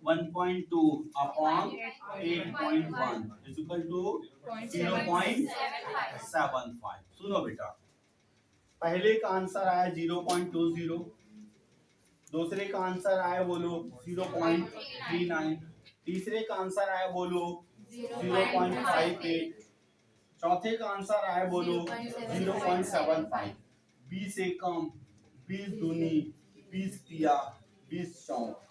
1.2 upon 8.1 is equal to 0.75। सुनो बेटा, पहले का आंसर आया 0.20, दूसरे का आंसर आया बोलो 0.39, तीसरे का आंसर आया बोलो 0.58, चौथे का आंसर आया बोलो 0.75। 20 से कम, 20 दूनी 20 तिया 20 चौक,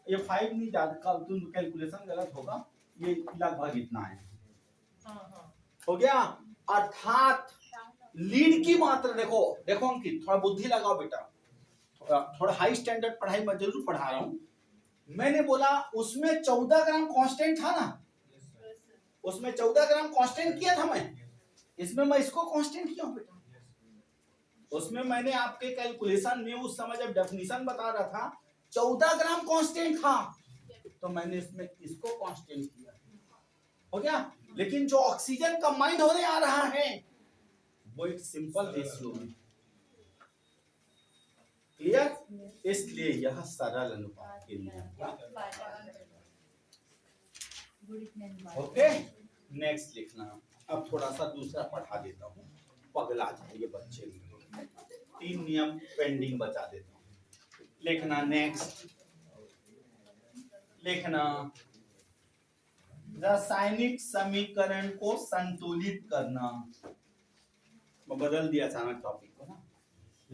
ये 5 नहीं ज्यादा, तुम कैलकुलेशन गलत होगा, ये लगभग इतना है। हो गया, अर्थात लीड की मात्रा देखो देखो अंकित, थोड़ा बुद्धि लगाओ बेटा, थोड़ा हाई स्टैंडर्ड पढ़ाई मैं जरूर पढ़ा रहा हूँ। मैंने बोला उसमें 14 ग्राम कांस्टेंट था ना, उसमें 14 ग्राम कांस्टेंट किया था मैं, इसमें मैं इसको कांस्टेंट किया हूँ बेटा। उसमें मैंने आपके कैलकुलेशन में उस समय जब डेफिनेशन बता रहा था 14 ग्राम कांस्टेंट था, तो मैंने इसमें इसको कांस्टेंट किया, हो गया। लेकिन जो ऑक्सीजन कंबाइंड होने आ रहा है वो एक सिंपल रेशियो में, क्लियर, इसलिए यह सरल अनुपात के लिए। ओके, नेक्स्ट लिखना। अब थोड़ा सा दूसरा पढ़ा देता हूँ, पगला जाएंगे बच्चे, 3 नियम पेंडिंग बचा देता हूँ। लिखना नेक्स्ट, लिखना रासायनिक समीकरण को संतुलित करना। मैं बदल दिया अचानक टॉपिक को ना,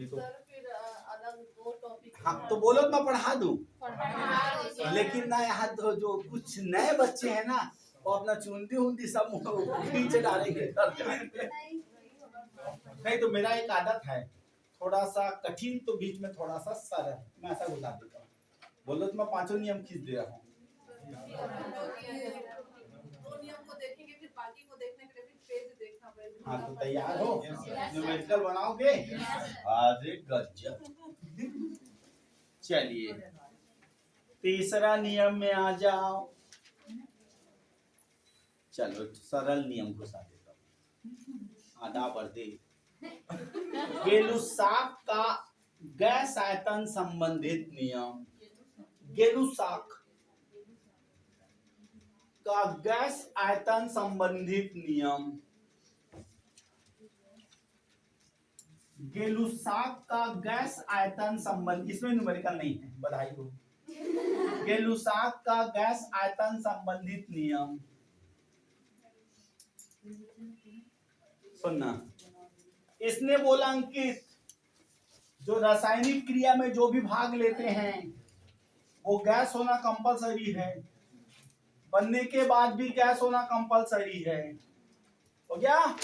तो हाँ तो बोलो मैं पढ़ा दूं, लेकिन ना यहाँ तो जो कुछ नए बच्चे हैं ना वो अपना चुनती उनती सब नीचे डालेंगे। नहीं तो मेरा एक आदत है, थोड़ा सा कठिन तो बीच में थोड़ा सा सरल, मैं ऐसा बता देता हूँ। बोलो तो मैं 5 नियम खींच दे रहा हूँ। हाँ तो तैयार हो, न्यूमेरिकल बनाओगे? अरे गजब। चलिए तीसरा नियम में आ जाओ। चलो सरल नियम को साथ देता हूँ, आधा बढ़ दे। गेलुसाक का गैस आयतन संबंधित नियम, गेलुसाक का गैस आयतन संबंधित नियम, गेलुसाक का गैस आयतन संबंध, इसमें न्यूमेरिकल नहीं है, बधाई हो। गेलुसाक का गैस आयतन संबंधित नियम, सुनना, इसने बोला अंकित जो रासायनिक क्रिया में जो भी भाग लेते हैं वो गैस होना कंपलसरी है, बनने के बाद भी गैस होना कंपलसरी है, हो गया।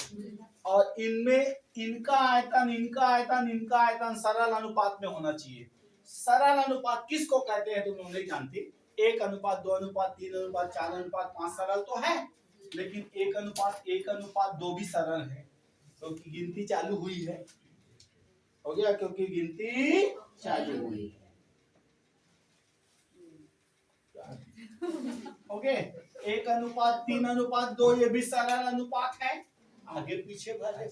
और इनमें इनका आयतन इनका आयतन इनका आयतन सरल अनुपात में होना चाहिए। सरल अनुपात किसको कहते हैं तुम लोग नहीं जानते, 1:2:3:4:5 सरल तो है, लेकिन 1:1:2 भी सरल है, क्योंकि गिनती चालू हुई है, हो गया, क्योंकि गिनती चालू हुई है। ओके, 1:3:2 ये भी सरल अनुपात है, आगे पीछे भले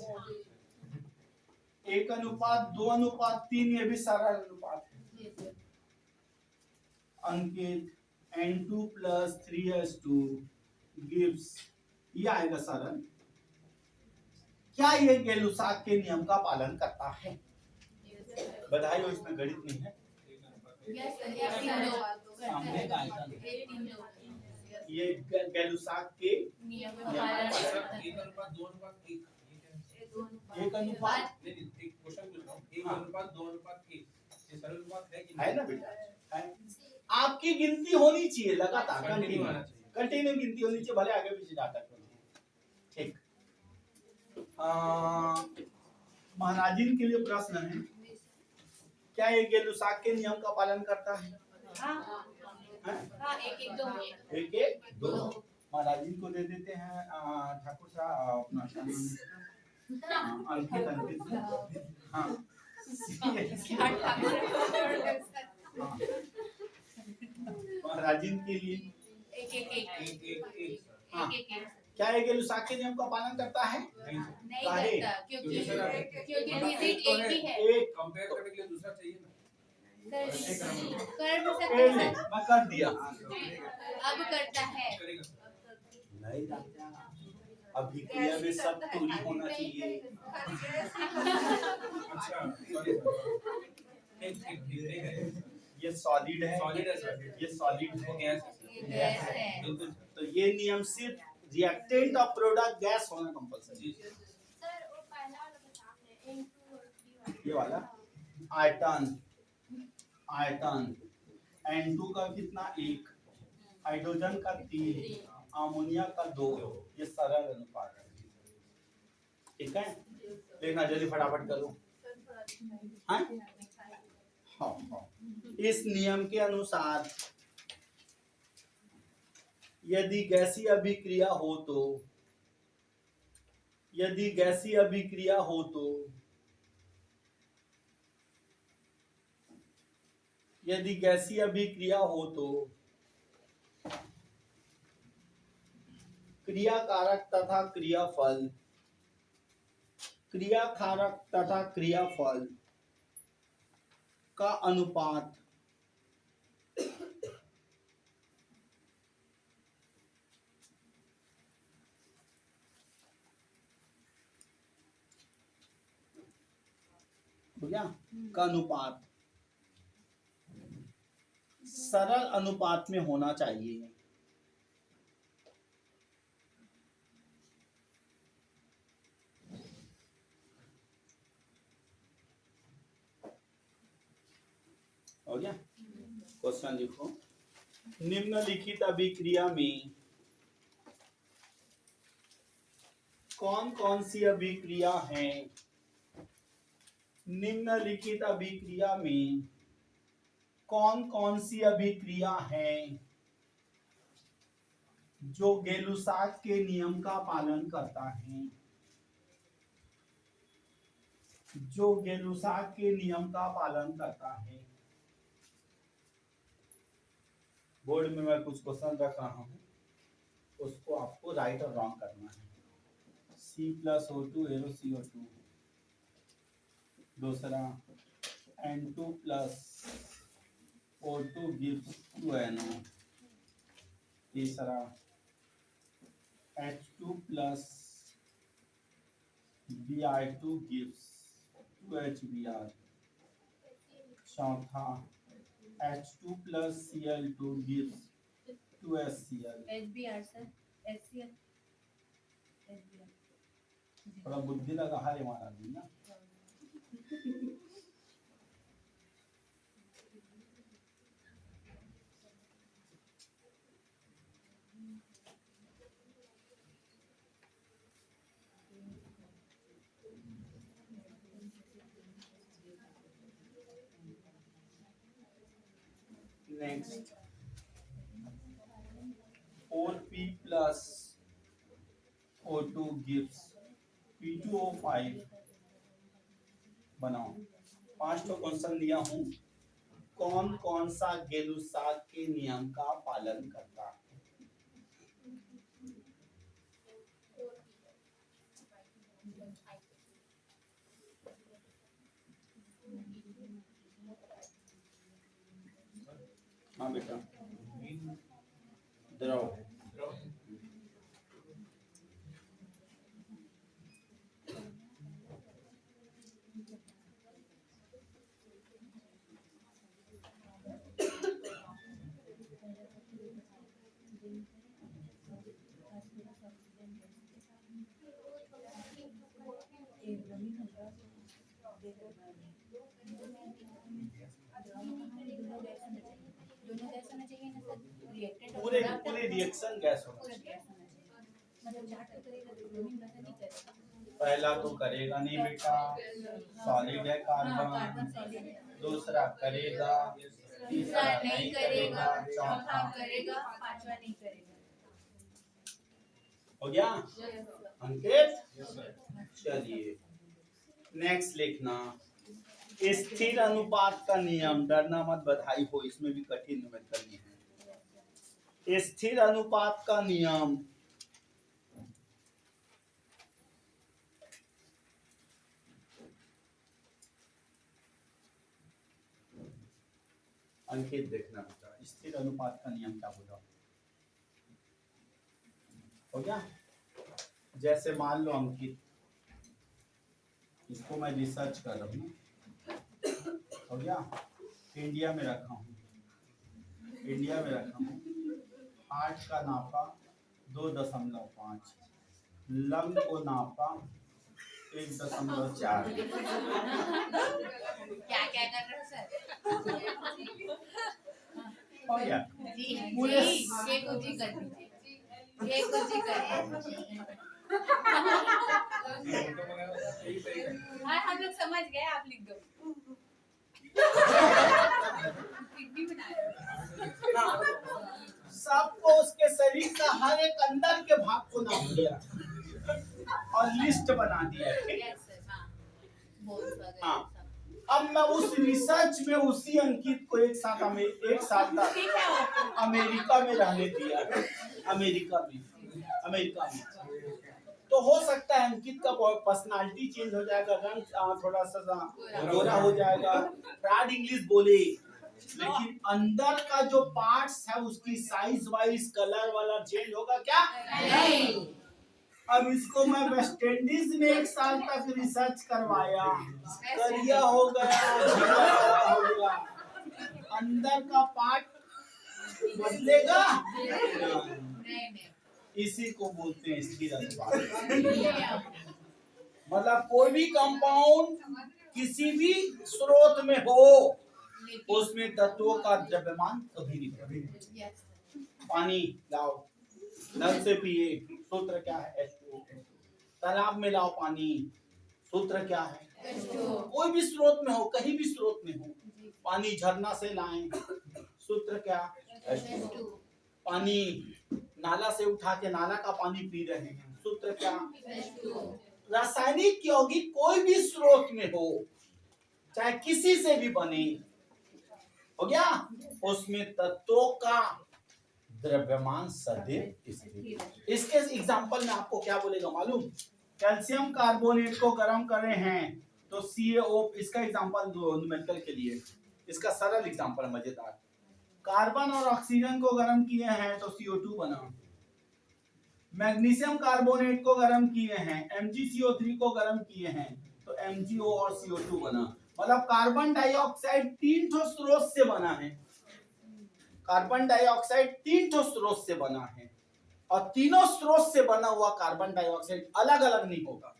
1:2:3 ये भी सरल अनुपात है। अंकित N2 plus 3S2 gives, ये आएगा सरल। क्या ये गै-लुसाक के नियम का पालन करता है? बधाई हो, इसमें गणित नहीं है। सामने का आइकन है। ये गै-लुसाक के नियम का पालन सर करता है। 1:2:1 एक अनुपात नहीं एक क्वेश्चन पूछ रहा हूँ 1:2:1 ये सरल अनुपात है कि है ना बेटा, है। आपकी गिनती होनी चाहिए लगातार, कंटिन्यू कंटिन्यू आना चाहिए। कंटिन्यू गिनती होनी चाहिए, भले आगे पीछे जाता क्यों नहीं। ठीक। महाराजिन के लिए प्रश्न है, क्या ये गै-लुसाक के नियम का पालन करता है? एक एक दो। महाराजिन को दे देते हैं ठाकुर साहब अपना अंकित हाँ महाराजिन के लिए हाँ। क्या ये गै-लुसाक के नियम का पालन करता है? नहीं सर क्योंकि मतलब डिजिट एक तो एक ही है। एक कंपेयर करने के लिए दूसरा चाहिए ना कर भी सकते ए, हैं। मैं कर दिया। अब करता है। करेगा सर नहीं जानता, अभिक्रिया में सब टूरी होना चाहिए। अच्छा सॉरी सर ठीक है ये सॉलिड है, सॉलिड है सर ये सॉलिड वो है, गैस है ये गैस है। बिल्कुल तो ये नियम सिर्फ रिएक्टेंट ऑफ प्रोडक्ट गैस होना कंपलसरी। जी सर वो पहला वाला बता आपने N2 और 3 ये वाला आयतन, आयतन N2 का कितना? 1, हाइड्रोजन का 3, अमोनिया का 2, ये सरल अनुपात है। ठीक है, देखना जल्दी फटाफट करो। हाँ? हाँ, हाँ। इस नियम के अनुसार यदि गैसीय अभिक्रिया हो तो, यदि गैसीय अभिक्रिया हो तो, यदि गैसीय अभिक्रिया हो तो क्रियाकारक तथा क्रियाफल, क्रियाकारक तथा क्रियाफल का अनुपात हो गया, का अनुपात सरल अनुपात में होना चाहिए। हो गया, क्वेश्चन लिखो। निम्नलिखित अभिक्रिया में कौन कौन सी अभिक्रिया है? निम्नलिखित अभिक्रिया में कौन कौन सी अभिक्रिया है जो गै-लुसाक के नियम का पालन करता है? जो गै-लुसाक के नियम का पालन करता है। बोर्ड में मैं कुछ क्वेश्चन रख रहा हूँ, उसको आपको राइट और रॉन्ग करना है। C+O2 CO2, दूसरा N2 plus O2 gives 2NO, तीसरा H2 plus Br2 gives 2HBr, चौथा H2 plus Cl2 gives 2HCl। HBr sir HCl HBr थोड़ा बुद्धि लगा हारे मारा दी ना। Next 4P plus O2 gives P2O5 बनाओ। 5 तो क्वेश्चन लिया हूँ, कौन कौन सा गै-लुसाक के नियम का पालन करता है? हाँ बेटा दोनों गैस होना चाहिए ना सर, रिएक्टेंट और पूरे प्रोडक्ट पूरे रिएक्शन गैस होना पूरा चाहिए। गैस होना चाहिए। मतलब चार्ट तो करेगा तो ब्रोमीन बंद नहीं करेगा। पहला तो करेगा नहीं बेटा, सॉलिड है कार्बन कार्बन। सॉलिड है, दूसरा करेगा, तीसरा नहीं करेगा, चौथा चौथा करेगा, पांचवा नहीं करेगा। हो गया अंकित? चलिए नेक्स्ट लिखना, स्थिर अनुपात का नियम। डरना मत, बधाई हो, इसमें भी कठिन न्यूमेरिकल नहीं है। स्थिर अनुपात का नियम, अंकित देखना बेटा, स्थिर अनुपात का नियम क्या बोला? हो गया? जैसे मान लो अंकित, इसको मैं रिसर्च कर रहा हूँ, हो गया, इंडिया में रखा हूँ, इंडिया में रखा हूँ, हार्ट का नापा 2.5, लंग को नापा 1.4। क्या क्या कर रहे हो सर? हो गया? जी पूरे जी, ये कुछ ही कर दीजिए, ये कुछ ही कर दीजिए। हाँ हम लोग समझ गए, आप लिख दो। कितनी बनाए? सबको उसके शरीर का हर एक अंदर के भाग को नाप लिया और लिस्ट बना दिया। यस सर, हाँ बोल्स वगैरह हाँ। सब। अब मैं उस रिसर्च में उसी अंकित को एक साल तक ठीक है, अमेरिका में रहने दिया, अमेरिका में तो हो सकता है अंकित का पर्सनालिटी चेंज हो जाएगा, रंग थोड़ा सा गोरा हो जाएगा, ब्रैड इंग्लिश बोले, लेकिन अंदर का जो पार्ट्स है उसकी साइज वाइज कलर वाला चेंज होगा क्या? नहीं। अब इसको मैं वेस्ट इंडीज में 1 साल तक रिसर्च करवाया, करिया हो गया, हो गया, अंदर का पार्ट बदलेगा? नहीं इसी को बोलते हैं स्थिर अनुपात। नहीं। मतलब कोई भी कंपाउंड किसी भी स्रोत में हो, उसमें तत्वों का द्रव्यमान कभी नहीं बदलेगा। यस पानी लाओ, नल से पिए, सूत्र क्या है? H2O। तालाब में लाओ पानी, सूत्र क्या है? कोई भी स्रोत में हो, कहीं भी स्रोत में हो, पानी झरना से लाएं, सूत्र क्या? H2O। पानी नाला से उठा के नाला का पानी पी रहे हैं, सूत्र क्या? रासायनिक यौगिक कोई भी स्रोत में हो, चाहे किसी से भी बने, हो गया, उसमें तत्वों का द्रव्यमान सदैव स्थिर। इसके एग्जांपल में आपको क्या बोलेगा मालूम? कैल्शियम कार्बोनेट को गर्म कर रहे हैं तो CaO, इसका एग्जांपल दो न्यूमेरिकल के लिए, इसका सरल एग्जांपल मजेदार। कार्बन और ऑक्सीजन को गर्म किए हैं तो CO2 बना। मैग्नीशियम कार्बोनेट को गर्म किए हैं, MgCO3 को गर्म किए हैं तो MgO और CO2 बना। मतलब कार्बन डाइऑक्साइड 3 ठो स्रोत से बना है, कार्बन डाइऑक्साइड 3 ठो स्रोत से बना है, और तीनों स्रोत से बना हुआ कार्बन डाइऑक्साइड अलग अलग नहीं होगा।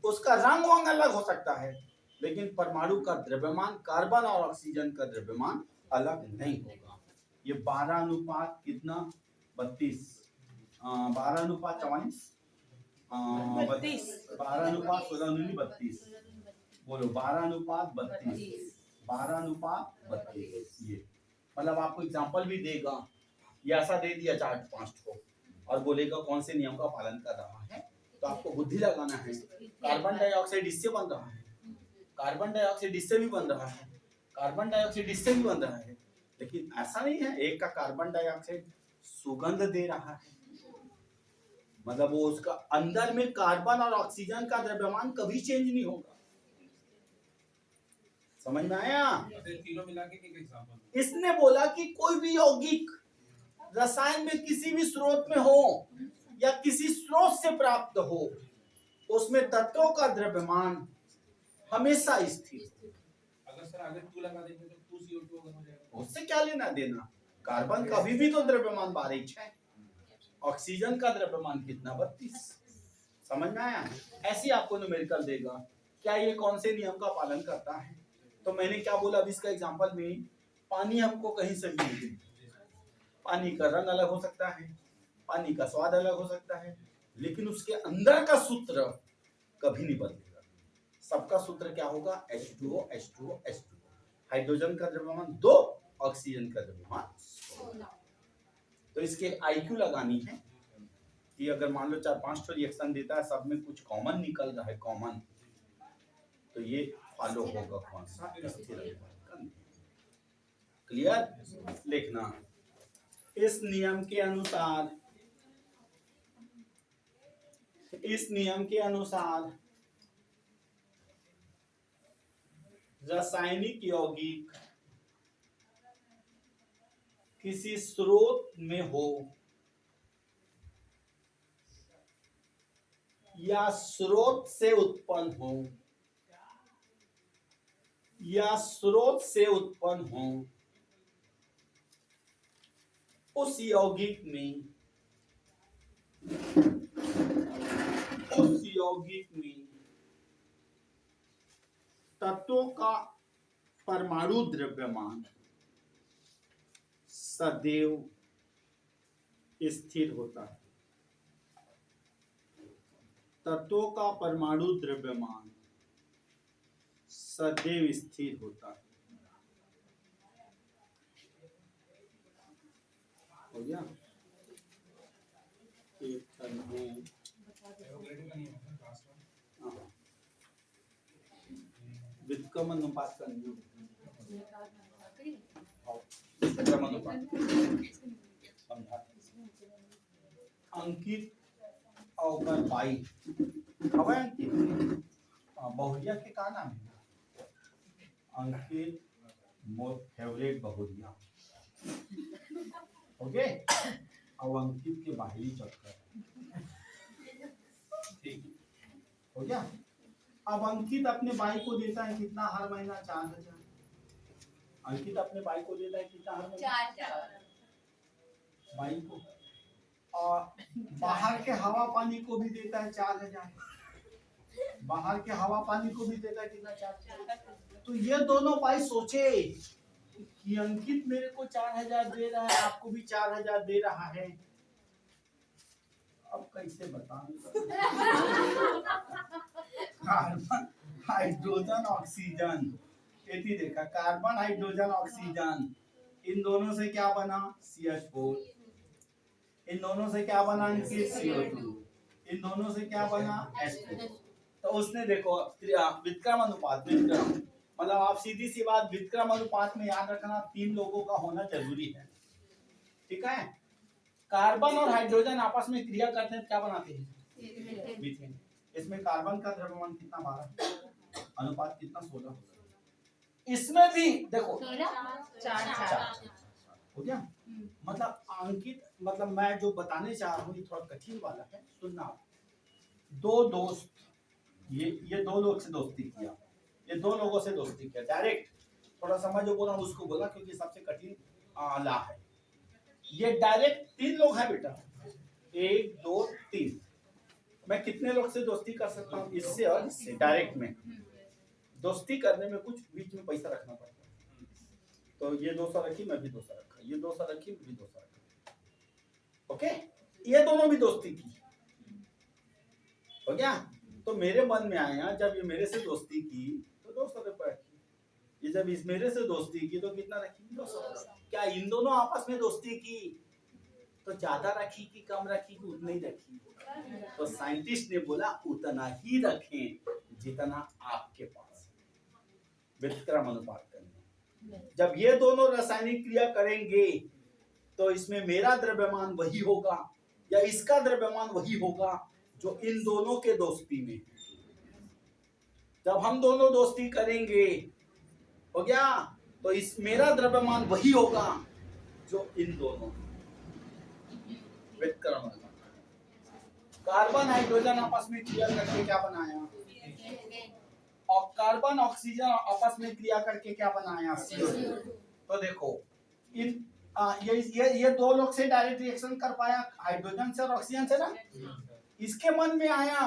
उसका रंग वंग अलग हो सकता है, लेकिन परमाणु का द्रव्यमान, कार्बन और ऑक्सीजन का द्रव्यमान अलग नहीं होगा। ये 12 अनुपात कितना? 32, 12 अनुपात 44, 12 अनुपात 16, 32, बोलो 12 अनुपात 32, 12 अनुपात 32। ये मतलब आपको एग्जांपल भी देगा, ये ऐसा दे दिया 4-5 को और बोलेगा कौन से नियम का पालन कर रहा है, तो आपको बुद्धि लगाना है। कार्बन डाइऑक्साइड इससे बन रहा है, कार्बन डाइऑक्साइड इससे भी बन रहा है, कार्बन डाइऑक्साइड इससे भी बन रहा है, लेकिन ऐसा नहीं है एक का कार्बन डाइऑक्साइड सुगंध दे रहा है, मतलब वो उसका अंदर में कार्बन और ऑक्सीजन का द्रव्यमान कभी चेंज नहीं होगा। समझ में आया? तीनों मिला के एक एग्जांपल। इसने बोला कि कोई भी यौगिक रसायन में किसी भी स्रोत में हो या किसी स्रोत से प्राप्त हो, उसमें तत्वों का द्रव्यमान हमेशा स्थिर। अगर सर आगे 2 लगा देंगे तो 2CO2 अगर हो जाएगा, उससे क्या लेना देना? कार्बन का भी तो द्रव्यमान 12 है, ऑक्सीजन का द्रव्यमान कितना? 32। समझ में आया? ऐसे आपको न्यूमेरिकल देगा क्या ये कौन से नियम का पालन करता है? तो मैंने क्या बोला अभी इसका एग्जांपल में, पानी हमको कहीं से भी मिले, पानी का रंग अलग हो सकता है, पानी का स्वाद अलग हो सकता है, लेकिन उसके अंदर का सूत्र कभी नहीं बदलेगा। सबका सूत्र क्या होगा? H2O H2O H2O। हाइड्रोजन का द्रव्यमान 2, ऑक्सीजन का द्रव्यमान 16। तो इसके IQ लगानी है कि अगर मान लो 4-5 रिएक्शन देता है, सब में कुछ कॉमन निकल रहा है, कॉमन, तो ये फॉलो होगा कौन सा? स्थिर अभिभाजक। क्लियर? लिखना, इस नियम के अनुसार, इस नियम के अनुसार रासायनिक यौगिक किसी स्रोत में हो या स्रोत से उत्पन्न हो, या स्रोत से उत्पन्न हो, उस यौगिक में, उस यौगिक में तत्वों का परमाणु द्रव्यमान सदैव स्थिर होता है। तत्वों का परमाणु द्रव्यमान सदैव स्थिर होता है। हो गया? एक थर्मो, एवोगैड्रो का नियम है ना लास्ट में। हाँ, व्युत्क्रम अनुपात का नियम, व्युत्क्रम अनुपात समझा। अंकित और बाई हवा अंकित बहुरिया के का नाम है? अंकित मोर फेवरेट बहुरिया। ओके, अब अंकित के बाहरी चक्कर, ठीक हो गया। अब अंकित अपने भाई को देता है कितना हर महीना? 4000। अंकित अपने भाई को देता है कितना हर महीना? 4 भाई को, और बाहर के हवा पानी को भी देता है 4000। बाहर के हवा पानी को भी देता है कितना? 4000। तो ये दोनों भाई सोचे कि अंकित मेरे को 4000 दे रहा है, आपको भी 4000 दे रहा है, अब कैसे बताऊं? कार्बन हाइड्रोजन ऑक्सीजन, ये देखा, कार्बन हाइड्रोजन ऑक्सीजन, इन दोनों से क्या बना? CH4। इन दोनों से क्या बना? इनके CO2। इन दोनों से क्या बना? H2। तो उसने देखो व्युत्क्रम अनुपात, व्युत्क्रम मतलब आप सीधी सी बात, व्युत्क्रम अनुपात में याद रखना 3 लोगों का होना जरूरी है, ठीक है? कार्बन और हाइड्रोजन आपस में क्रिया करते हैं, क्या बनाते हैं? मीथेन। इसमें कार्बन का द्रव्यमान कितना? 12, अनुपात कितना? 16। इसमें भी देखो 4 हो गया। मतलब अंकित, मतलब मैं जो बताने चाह रहा हूँ ये थोड़ा कठिन वाला है, सुनना। 2 दोस्त, ये 2 लोग से दोस्ती किया, ये 2 लोगों से दोस्ती किया डायरेक्ट, थोड़ा समझ जो बोला उसको बोला क्योंकि सबसे कठिन ला है। ये डायरेक्ट 3 लोग हैं बेटा, 1 2 3। मैं कितने लोग से दोस्ती कर सकता हूँ? इससे और इससे डायरेक्ट में। दोस्ती करने में कुछ बीच में पैसा रखना पड़ता है, तो ये 200 रखी, मैं भी 200 रखा, ये 200 रखी, मैं भी 200 रखा। ओके, ये दोनों भी दोस्ती की, हो गया। तो मेरे मन में आया जब ये मेरे से दोस्ती की तो 200 रुपए रखी, ये जब इस मेरे से दोस्ती की तो कितना रखी? 200। क्या इन दोनों आपस में दोस्ती की तो ज्यादा रखी कि कम रखी कि उतनी ही रखी? तो साइंटिस्ट ने बोला उतना ही रखें जितना आपके पास। व्युत्क्रम अनुपात करना, जब ये दोनों रासायनिक क्रिया करेंगे तो इसमें मेरा द्रव्यमान वही होगा या इसका द्रव्यमान वही होगा जो इन दोनों के दोस्ती में। जब हम दोनों दोस्ती करेंगे, हो गया, तो इस मेरा द्रव्यमान वही होगा जो इन दोनों। व्युत्क्रम, कार्बन हाइड्रोजन आपस में क्रिया करके क्या बनाया? और कार्बन ऑक्सीजन आपस में क्रिया करके क्या बनाया? CO2। तो देखो इन ये 2 लोग से डायरेक्ट रिएक्शन कर पाया हाइड्रोजन से और ऑक्सीजन से ना। इसके मन में आया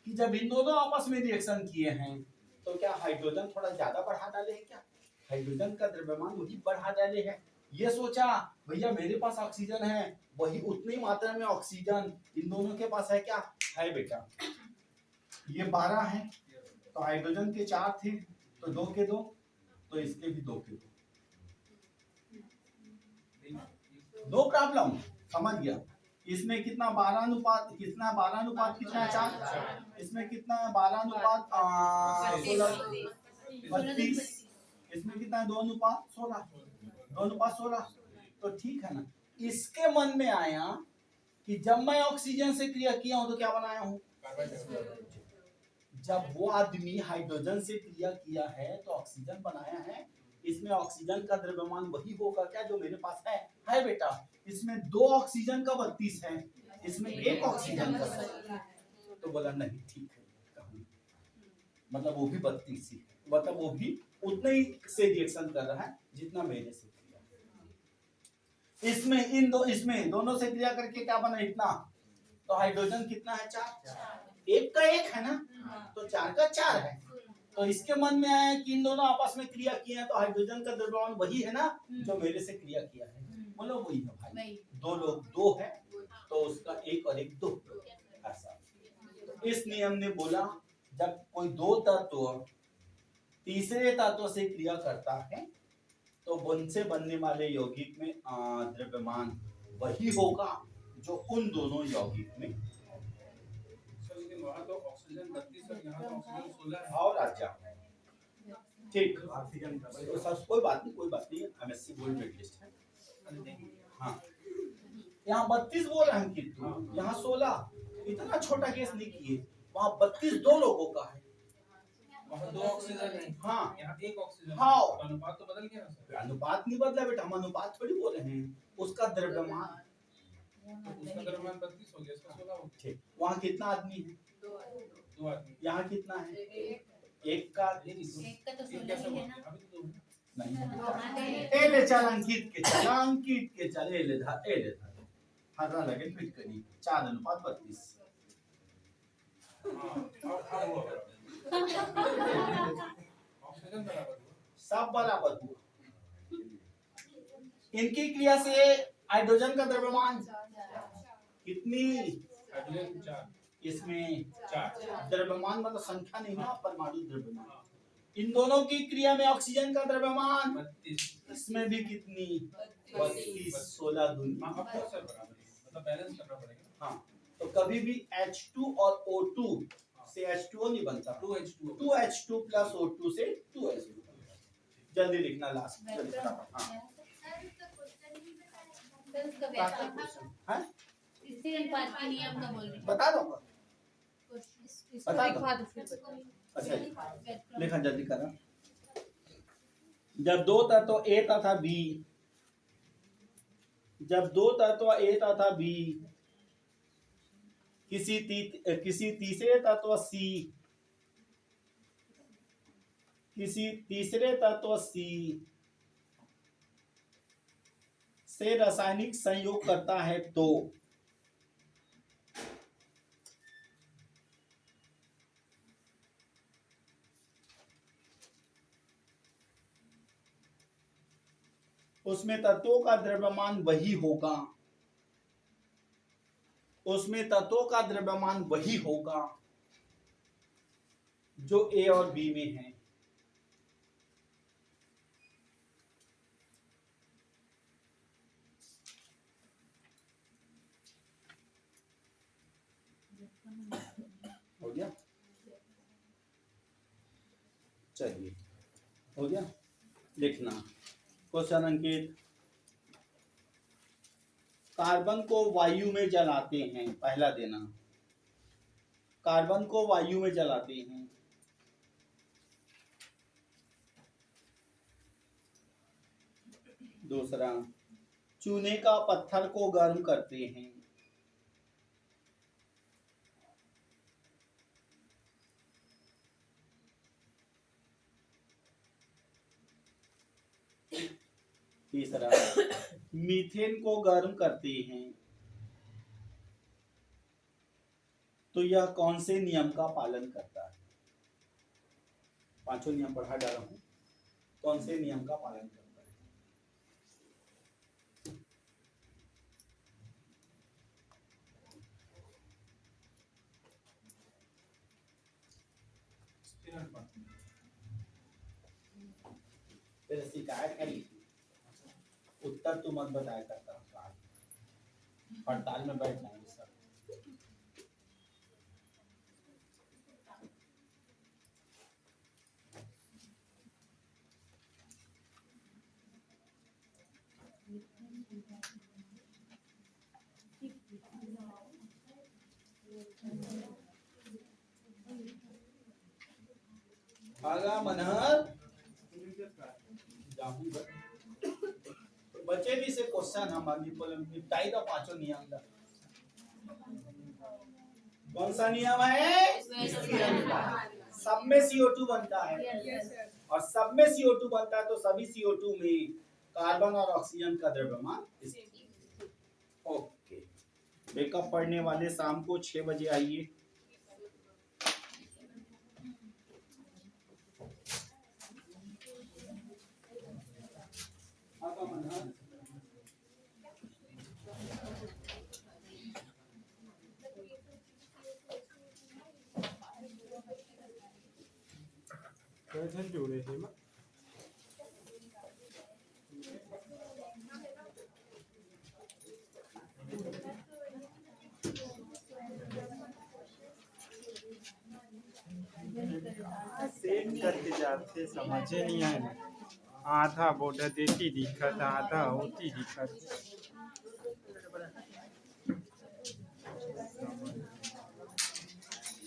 कि जब इन दोनों आपस में रिएक्शन किए हैं तो क्या हाइड्रोजन थोड़ा ज्यादा बढ़ा डाले हैं क्या? हाइड्रोजन का द्रव्यमान वही बढ़ा डाले हैं। ये सोचा भैया मेरे पास ऑक्सीजन है, वही उतनी मात्रा में ऑक्सीजन इन दोनों के पास है क्या? है बेटा। ये 12 है तो हाइड्रोजन के 4 थे तो 2 के 2, तो इसके भी 2 के 2। नो प्रॉब्लम, समझ गया। इसमें कितना 12 अनुपात कितना 12 अनुपात कितना है 4, इसमें कितना है 12 अनुपात 32, इसमें कितना है 2 अनुपात 16, 2 अनुपात 16। तो ठीक है ना। इसके मन में आया कि जब मैं ऑक्सीजन से क्रिया किया हूं तो क्या बनाया हूं? जब वो आदमी हाइड्रोजन से क्रिया किया है तो ऑक्सीजन बनाया है। इसमें ऑक्सीजन का द्रव्यमान वही होगा क्या जो मेरे पास है बेटा। इसमें 2 ऑक्सीजन का 32 है, इसमें 1 ऑक्सीजन का 16। तो बोला नहीं ठीक है, मतलब वो भी 32 ही है, मतलब वो भी उतने ही से रिएक्शन कर रहा है जितना मेरे से किया। इसमें दोनों से क्रिया करके क्या बना इतना, तो हाइड्रोजन कितना है 4, 1 का 1 है ना, तो 4 का 4 है। तो इसके मन में आया कि इन दोनों आपस में क्रिया किए हैं तो हाइड्रोजन का द्रव्यमान वही है ना जो मेरे से क्रिया किया है। बोलो वही है भाई, 2 लोग 2 है तो उसका 1 और 1 2 ऐसा। इस नियम ने बोला जब कोई 2 तत्व तीसरे तत्व से क्रिया करता है तो उनसे बनने वाले यौगिक में द्रव्यमान वही होगा जो उन दोनों यौगिक में। वहाँ तो ऑक्सीजन 32 और यहाँ तो ऑक्सीजन 16 है। और अच्छा ठीक, ऑक्सीजन तो सब कोई बात नहीं, एमएससी गोल्ड मेडलिस्ट है। हाँ यहाँ 32 बोल रहे हैं कितने, यहाँ 16, इतना छोटा केस नहीं किए। वहाँ 32 2 लोगों का है, वहाँ 2 ऑक्सीजन है, हाँ यहाँ 1 ऑक्सीजन। हाँ तो अनुपात तो बदल गया ना सर। अनुपात नहीं बदला बेटा, हम अनुपात थोड़ी बोल रहे हैं, उसका द्रव्यमान तो उसका द्रव्यमान 32 हो गया, इसका 16 हो गया। ठीक। वहाँ कितना आदमी है? 2 आदमी। यहाँ कितना है? 1 का एक का तो ये 16 कैसे ही हुआ? है ना। अभी तो 2 नहीं ए ले चल अंकित के चल ए ले धर हरा लगे फिट करी 4 अनुपात 32। हाँ, हुआ। ऑक्सीजन बराबर हुआ। सब बराबर हुआ। इनकी क्रिया से हाइड्रोजन का द्रव्यमान कितनी, हाइड्रोजन 4, इसमें 4 द्रव्यमान मतलब संख्या नहीं ना, परमाणु द्रव्यमान। इन दोनों की क्रिया में ऑक्सीजन का द्रव्यमान 32। इसमें भी कितनी 32, 16 दूनी। हाँ, अब तो सर बराबर है, मतलब बैलेंस करना पड़ेगा। हाँ तो कभी भी H2 और O2 से H2O नहीं बनता, 2H2O 2H2 प्लस O2 से 2H2। जल्दी लिखना लास्ट जल्दी फटाफट। हाँ सर उसका व्याख्या हाँ इसी अनुपात के नियम का बोल रही हूँ। बता दूंगा। इसको बता लिखवा दो। दो फिर बता। अच्छा लिखा जल्दी करा। जब 2 तत्व A तथा B, जब 2 तत्व A तथा B किसी तीसरे तत्व C, किसी तीसरे तत्व C से रासायनिक संयोग करता है तो उसमें तत्वों का द्रव्यमान वही होगा, उसमें तत्वों का द्रव्यमान वही होगा जो A और B में है। हो गया, चलिए हो गया। लिखना क्वेश्चन अंकित, कार्बन को वायु में जलाते हैं, पहला देना कार्बन को वायु में जलाते हैं। दूसरा चूने का पत्थर को गर्म करते हैं। तीसरा मीथेन को गर्म करते हैं। तो यह कौन से नियम का पालन करता है? पांचों नियम पढ़ा डाला हूं, कौन से नियम का पालन करता है? स्थिर अनुपात में। फिर शिकायत करी, उत्तर तू मत बताया करता, हड़ताल में बैठना है सर। भागा मनहर जाऊंगा। बचे भी से क्वेश्चन हम निपटाई का पांचों नियम का। कौन सा नियम है? सब में CO2 बनता है, और सब में CO2 बनता है तो सभी CO2 में कार्बन और ऑक्सीजन का द्रव्यमान। ओके, बेकअप पढ़ने वाले शाम को 6 बजे आइए। कैसे जोड़े थे मैं? सेट करके जाते समझे नहीं आए, आधा बॉर्डर देती दिखत, आधा होती दिखत।